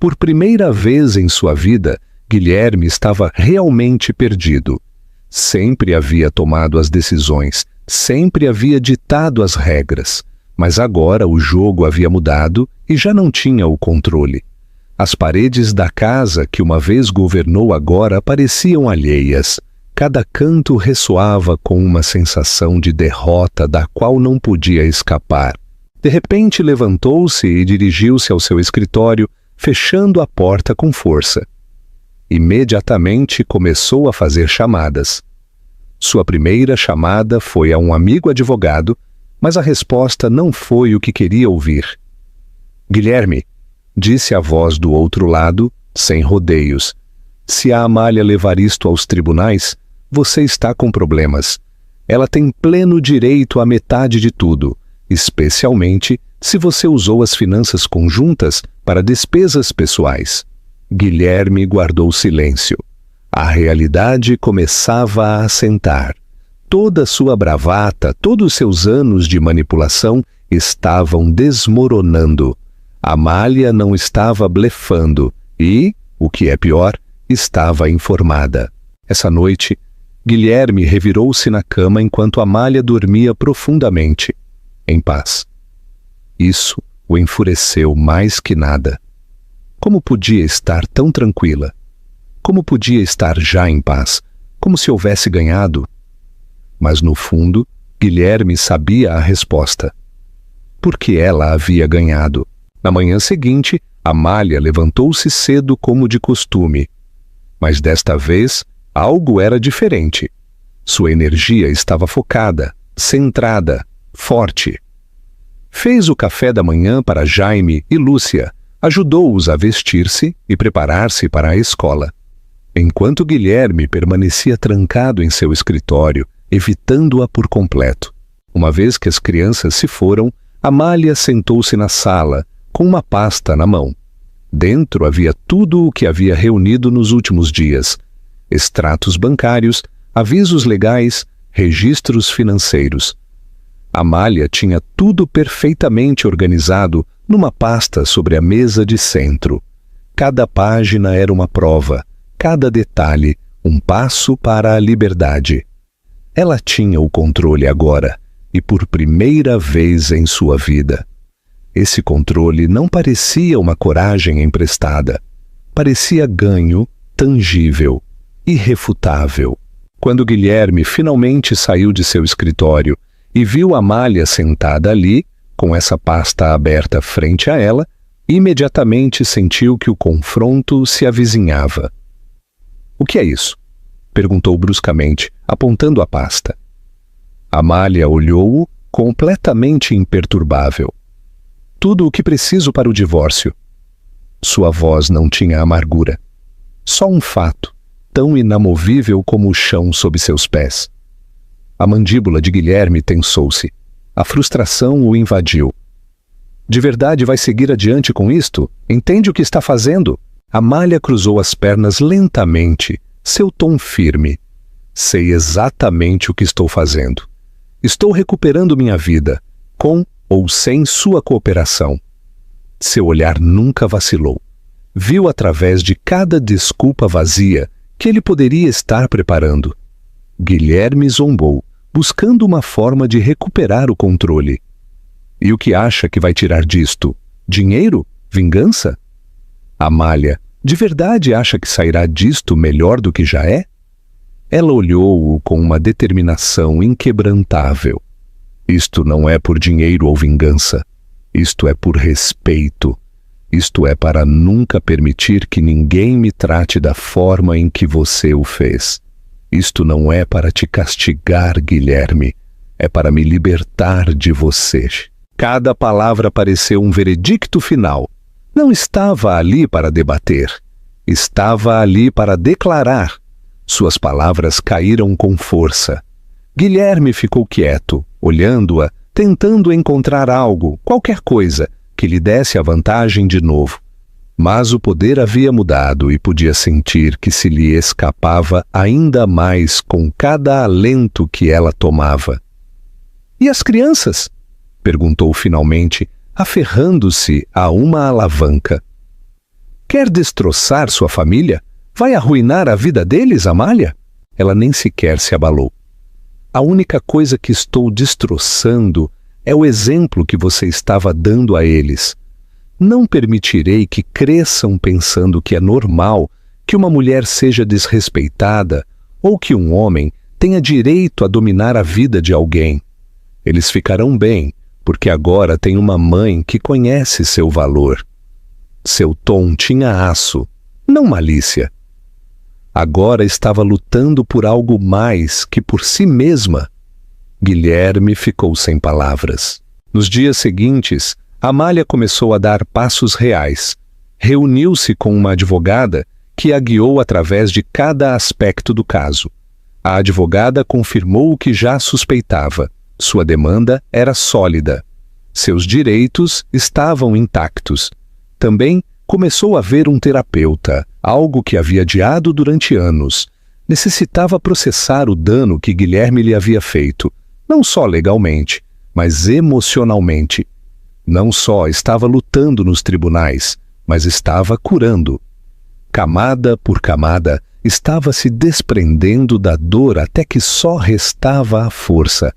Speaker 1: Por primeira vez em sua vida, Guilherme estava realmente perdido. Sempre havia tomado as decisões, sempre havia ditado as regras, mas agora o jogo havia mudado e já não tinha o controle. As paredes da casa que uma vez governou agora pareciam alheias. Cada canto ressoava com uma sensação de derrota da qual não podia escapar. De repente levantou-se e dirigiu-se ao seu escritório, fechando a porta com força. Imediatamente começou a fazer chamadas. Sua primeira chamada foi a um amigo advogado, mas a resposta não foi o que queria ouvir. Guilherme, disse a voz do outro lado, sem rodeios, se a Amália levar isto aos tribunais, você está com problemas. Ela tem pleno direito à metade de tudo, especialmente se você usou as finanças conjuntas para despesas pessoais. Guilherme guardou silêncio. A realidade começava a assentar. Toda sua bravata, todos seus anos de manipulação estavam desmoronando. Amália não estava blefando e, o que é pior, estava informada. Essa noite, Guilherme revirou-se na cama enquanto Amália dormia profundamente, em paz. Isso o enfureceu mais que nada. Como podia estar tão tranquila? Como podia estar já em paz? Como se houvesse ganhado? Mas no fundo, Guilherme sabia a resposta. Porque ela havia ganhado. Na manhã seguinte, Amália levantou-se cedo como de costume. Mas desta vez, algo era diferente. Sua energia estava focada, centrada, forte. Fez o café da manhã para Jaime e Lúcia, ajudou-os a vestir-se e preparar-se para a escola. enquanto Guilherme permanecia trancado em seu escritório, evitando-a por completo. Uma vez que as crianças se foram, Amália sentou-se na sala, com uma pasta na mão. Dentro havia tudo o que havia reunido nos últimos dias: extratos bancários, avisos legais, registros financeiros. Amália tinha tudo perfeitamente organizado numa pasta sobre a mesa de centro. Cada página era uma prova, cada detalhe um passo para a liberdade. Ela tinha o controle agora, e por primeira vez em sua vida. Esse controle não parecia uma coragem emprestada. Parecia ganho, tangível, irrefutável. Quando Guilherme finalmente saiu de seu escritório e viu Amália sentada ali, com essa pasta aberta frente a ela, imediatamente sentiu que o confronto se avizinhava. "O que é isso?" perguntou bruscamente, apontando a pasta. Amália olhou-o, completamente imperturbável. "Tudo o que preciso para o divórcio." Sua voz não tinha amargura. Só um fato, tão inamovível como o chão sob seus pés. A mandíbula de Guilherme tensou-se. A frustração o invadiu. "De verdade vai seguir adiante com isto? Entende o que está fazendo?" Amália cruzou as pernas lentamente, seu tom firme. "Sei exatamente o que estou fazendo. Estou recuperando minha vida, com ou sem sua cooperação." Seu olhar nunca vacilou. Viu através de cada desculpa vazia que ele poderia estar preparando. Guilherme zombou, buscando uma forma de recuperar o controle. "E o que acha que vai tirar disto? Dinheiro? Vingança?" Amália, de verdade acha que sairá disto melhor do que já é? Ela olhou-o com uma determinação inquebrantável. "Isto não é por dinheiro ou vingança. Isto é por respeito. Isto é para nunca permitir que ninguém me trate da forma em que você o fez. Isto não é para te castigar, Guilherme. É para me libertar de você." Cada palavra pareceu um veredicto final. Não estava ali para debater. Estava ali para declarar. Suas palavras caíram com força. Guilherme ficou quieto, olhando-a, tentando encontrar algo, qualquer coisa, que lhe desse a vantagem de novo. Mas o poder havia mudado e podia sentir que se lhe escapava ainda mais com cada alento que ela tomava. "E as crianças?" perguntou finalmente, aferrando-se a uma alavanca. "Quer destroçar sua família? Vai arruinar a vida deles, Amália?" Ela nem sequer se abalou. "A única coisa que estou destroçando é o exemplo que você estava dando a eles. Não permitirei que cresçam pensando que é normal que uma mulher seja desrespeitada ou que um homem tenha direito a dominar a vida de alguém. Eles ficarão bem, porque agora tem uma mãe que conhece seu valor." Seu tom tinha aço, não malícia. Agora estava lutando por algo mais que por si mesma. Guilherme ficou sem palavras. Nos dias seguintes, Amália começou a dar passos reais. Reuniu-se com uma advogada que a guiou através de cada aspecto do caso. A advogada confirmou o que já suspeitava. Sua demanda era sólida. Seus direitos estavam intactos. Também começou a ver um terapeuta, algo que havia adiado durante anos. Necessitava processar o dano que Guilherme lhe havia feito, não só legalmente, mas emocionalmente. Não só estava lutando nos tribunais, mas estava curando. Camada por camada, estava se desprendendo da dor até que só restava a força.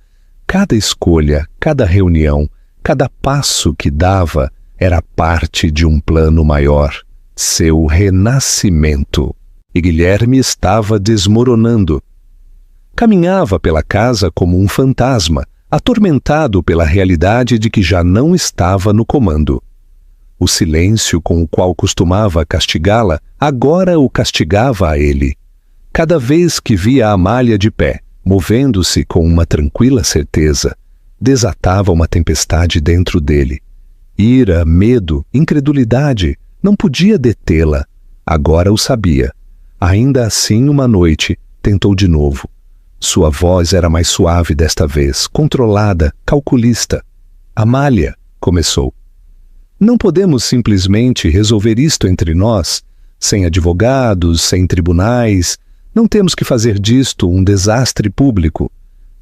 Speaker 1: Cada escolha, cada reunião, cada passo que dava era parte de um plano maior, seu renascimento. E Guilherme estava desmoronando. Caminhava pela casa como um fantasma, atormentado pela realidade de que já não estava no comando. O silêncio com o qual costumava castigá-la, agora o castigava a ele. Cada vez que via a Amália de pé, movendo-se com uma tranquila certeza, desatava uma tempestade dentro dele. Ira, medo, incredulidade, não podia detê-la. Agora o sabia. Ainda assim, uma noite, tentou de novo. Sua voz era mais suave desta vez, controlada, calculista. Amália, começou. Não podemos simplesmente resolver isto entre nós, sem advogados, sem tribunais. Não temos que fazer disto um desastre público.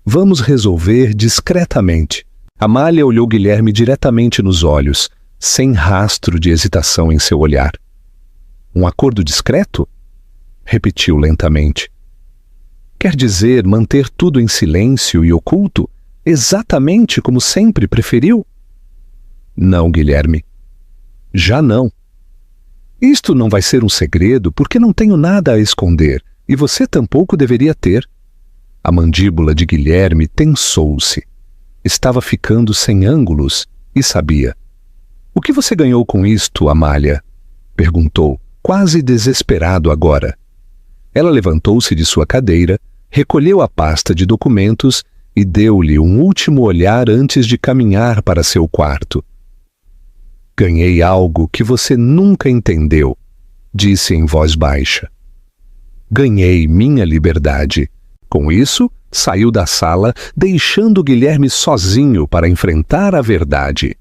Speaker 1: Vamos resolver discretamente. Amália olhou Guilherme diretamente nos olhos, sem rastro de hesitação em seu olhar. Um acordo discreto? Repetiu lentamente. Quer dizer manter tudo em silêncio e oculto, exatamente como sempre preferiu? Não, Guilherme. Já não. Isto não vai ser um segredo porque não tenho nada a esconder e você tampouco deveria ter. A mandíbula de Guilherme tensou-se. Estava ficando sem ângulos e sabia. O que você ganhou com isto, Amália? Perguntou, quase desesperado agora. Ela levantou-se de sua cadeira, recolheu a pasta de documentos e deu-lhe um último olhar antes de caminhar para seu quarto. Ganhei algo que você nunca entendeu, disse em voz baixa. Ganhei minha liberdade. Com isso, saiu da sala, deixando Guilherme sozinho para enfrentar a verdade.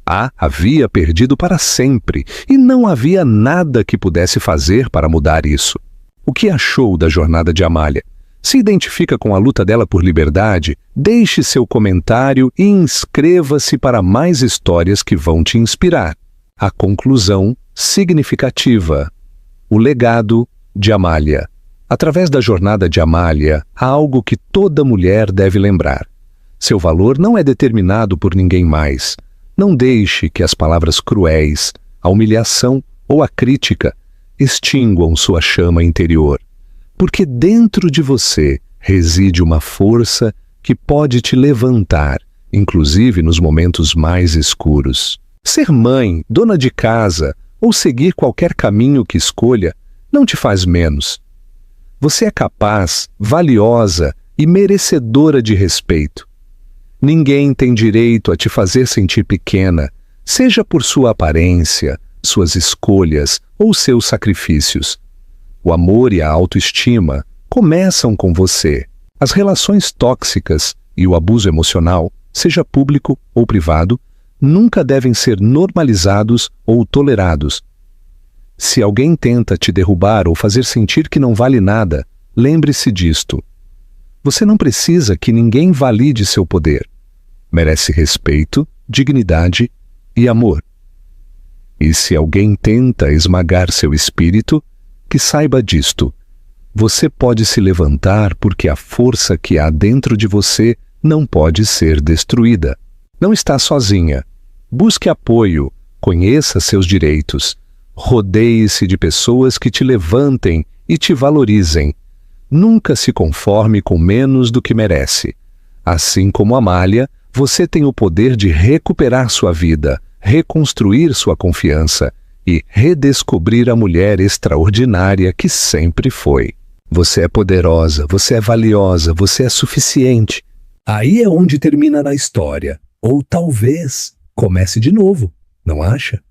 Speaker 1: A havia perdido para sempre e não havia nada que pudesse fazer para mudar isso. O que achou da jornada de Amália? Se identifica com a luta dela por liberdade? Deixe seu comentário e inscreva-se para mais histórias que vão te inspirar. A conclusão significativa. O legado de Amália. Através da jornada de Amália, há algo que toda mulher deve lembrar. Seu valor não é determinado por ninguém mais. Não deixe que as palavras cruéis, a humilhação ou a crítica extinguam sua chama interior. Porque dentro de você reside uma força que pode te levantar, inclusive nos momentos mais escuros. Ser mãe, dona de casa ou seguir qualquer caminho que escolha não te faz menos. Você é capaz, valiosa e merecedora de respeito. Ninguém tem direito a te fazer sentir pequena, seja por sua aparência, suas escolhas ou seus sacrifícios. O amor e a autoestima começam com você. As relações tóxicas e o abuso emocional, seja público ou privado, nunca devem ser normalizados ou tolerados. Se alguém tenta te derrubar ou fazer sentir que não vale nada, lembre-se disto. Você não precisa que ninguém valide seu poder. Merece respeito, dignidade e amor. E se alguém tenta esmagar seu espírito, que saiba disto. Você pode se levantar porque a força que há dentro de você não pode ser destruída. Não está sozinha. Busque apoio, conheça seus direitos. Rodeie-se de pessoas que te levantem e te valorizem. Nunca se conforme com menos do que merece. Assim como Amália, você tem o poder de recuperar sua vida, reconstruir sua confiança e redescobrir a mulher extraordinária que sempre foi. Você é poderosa, você é valiosa, você é suficiente.
Speaker 2: Aí é onde termina a história. Ou talvez comece de novo, não acha?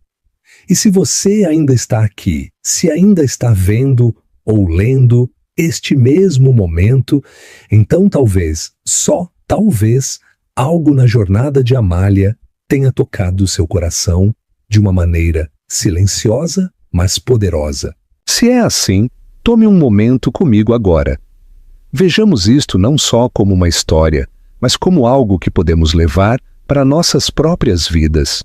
Speaker 2: E se você ainda está aqui, se ainda está vendo ou lendo este mesmo momento, então talvez, só talvez, algo na jornada de Amália tenha tocado seu coração de uma maneira silenciosa, mas poderosa.
Speaker 1: Se é assim, tome um momento comigo agora. Vejamos isto não só como uma história, mas como algo que podemos levar para nossas próprias vidas.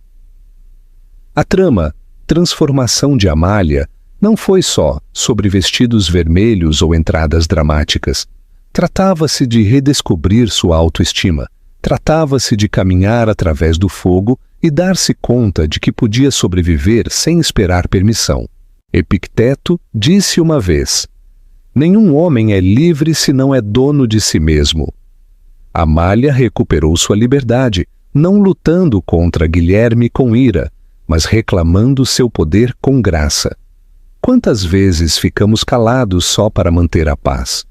Speaker 1: A trama Transformação de Amália não foi só sobre vestidos vermelhos ou entradas dramáticas. Tratava-se de redescobrir sua autoestima. Tratava-se de caminhar através do fogo e dar-se conta de que podia sobreviver sem esperar permissão. Epicteto disse uma vez: nenhum homem é livre se não é dono de si mesmo. Amália recuperou sua liberdade, não lutando contra Guilherme com ira, mas reclamando seu poder com graça. Quantas vezes ficamos calados só para manter a paz?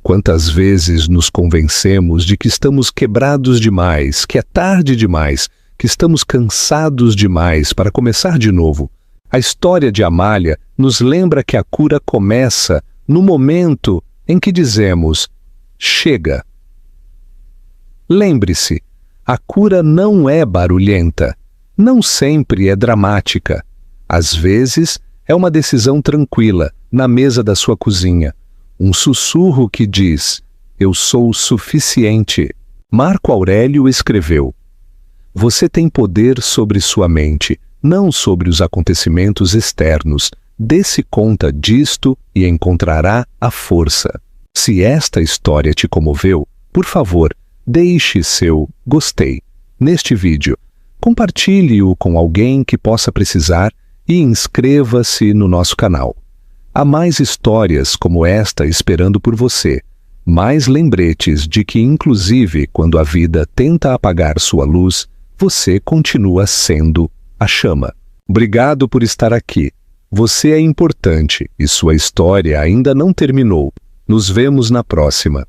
Speaker 1: Quantas vezes nos convencemos de que estamos quebrados demais, que é tarde demais, que estamos cansados demais para começar de novo? A história de Amália nos lembra que a cura começa no momento em que dizemos chega. Lembre-se, a cura não é barulhenta, não sempre é dramática. Às vezes, é uma decisão tranquila, na mesa da sua cozinha. Um sussurro que diz, eu sou suficiente. Marco Aurélio escreveu, você tem poder sobre sua mente, não sobre os acontecimentos externos. Dê-se conta disto e encontrará a força. Se esta história te comoveu, por favor, deixe seu gostei neste vídeo. Compartilhe-o com alguém que possa precisar e inscreva-se no nosso canal. Há mais histórias como esta esperando por você. Mais lembretes de que, inclusive, quando a vida tenta apagar sua luz, você continua sendo a chama. Obrigado por estar aqui. Você é importante e sua história ainda não terminou. Nos vemos na próxima.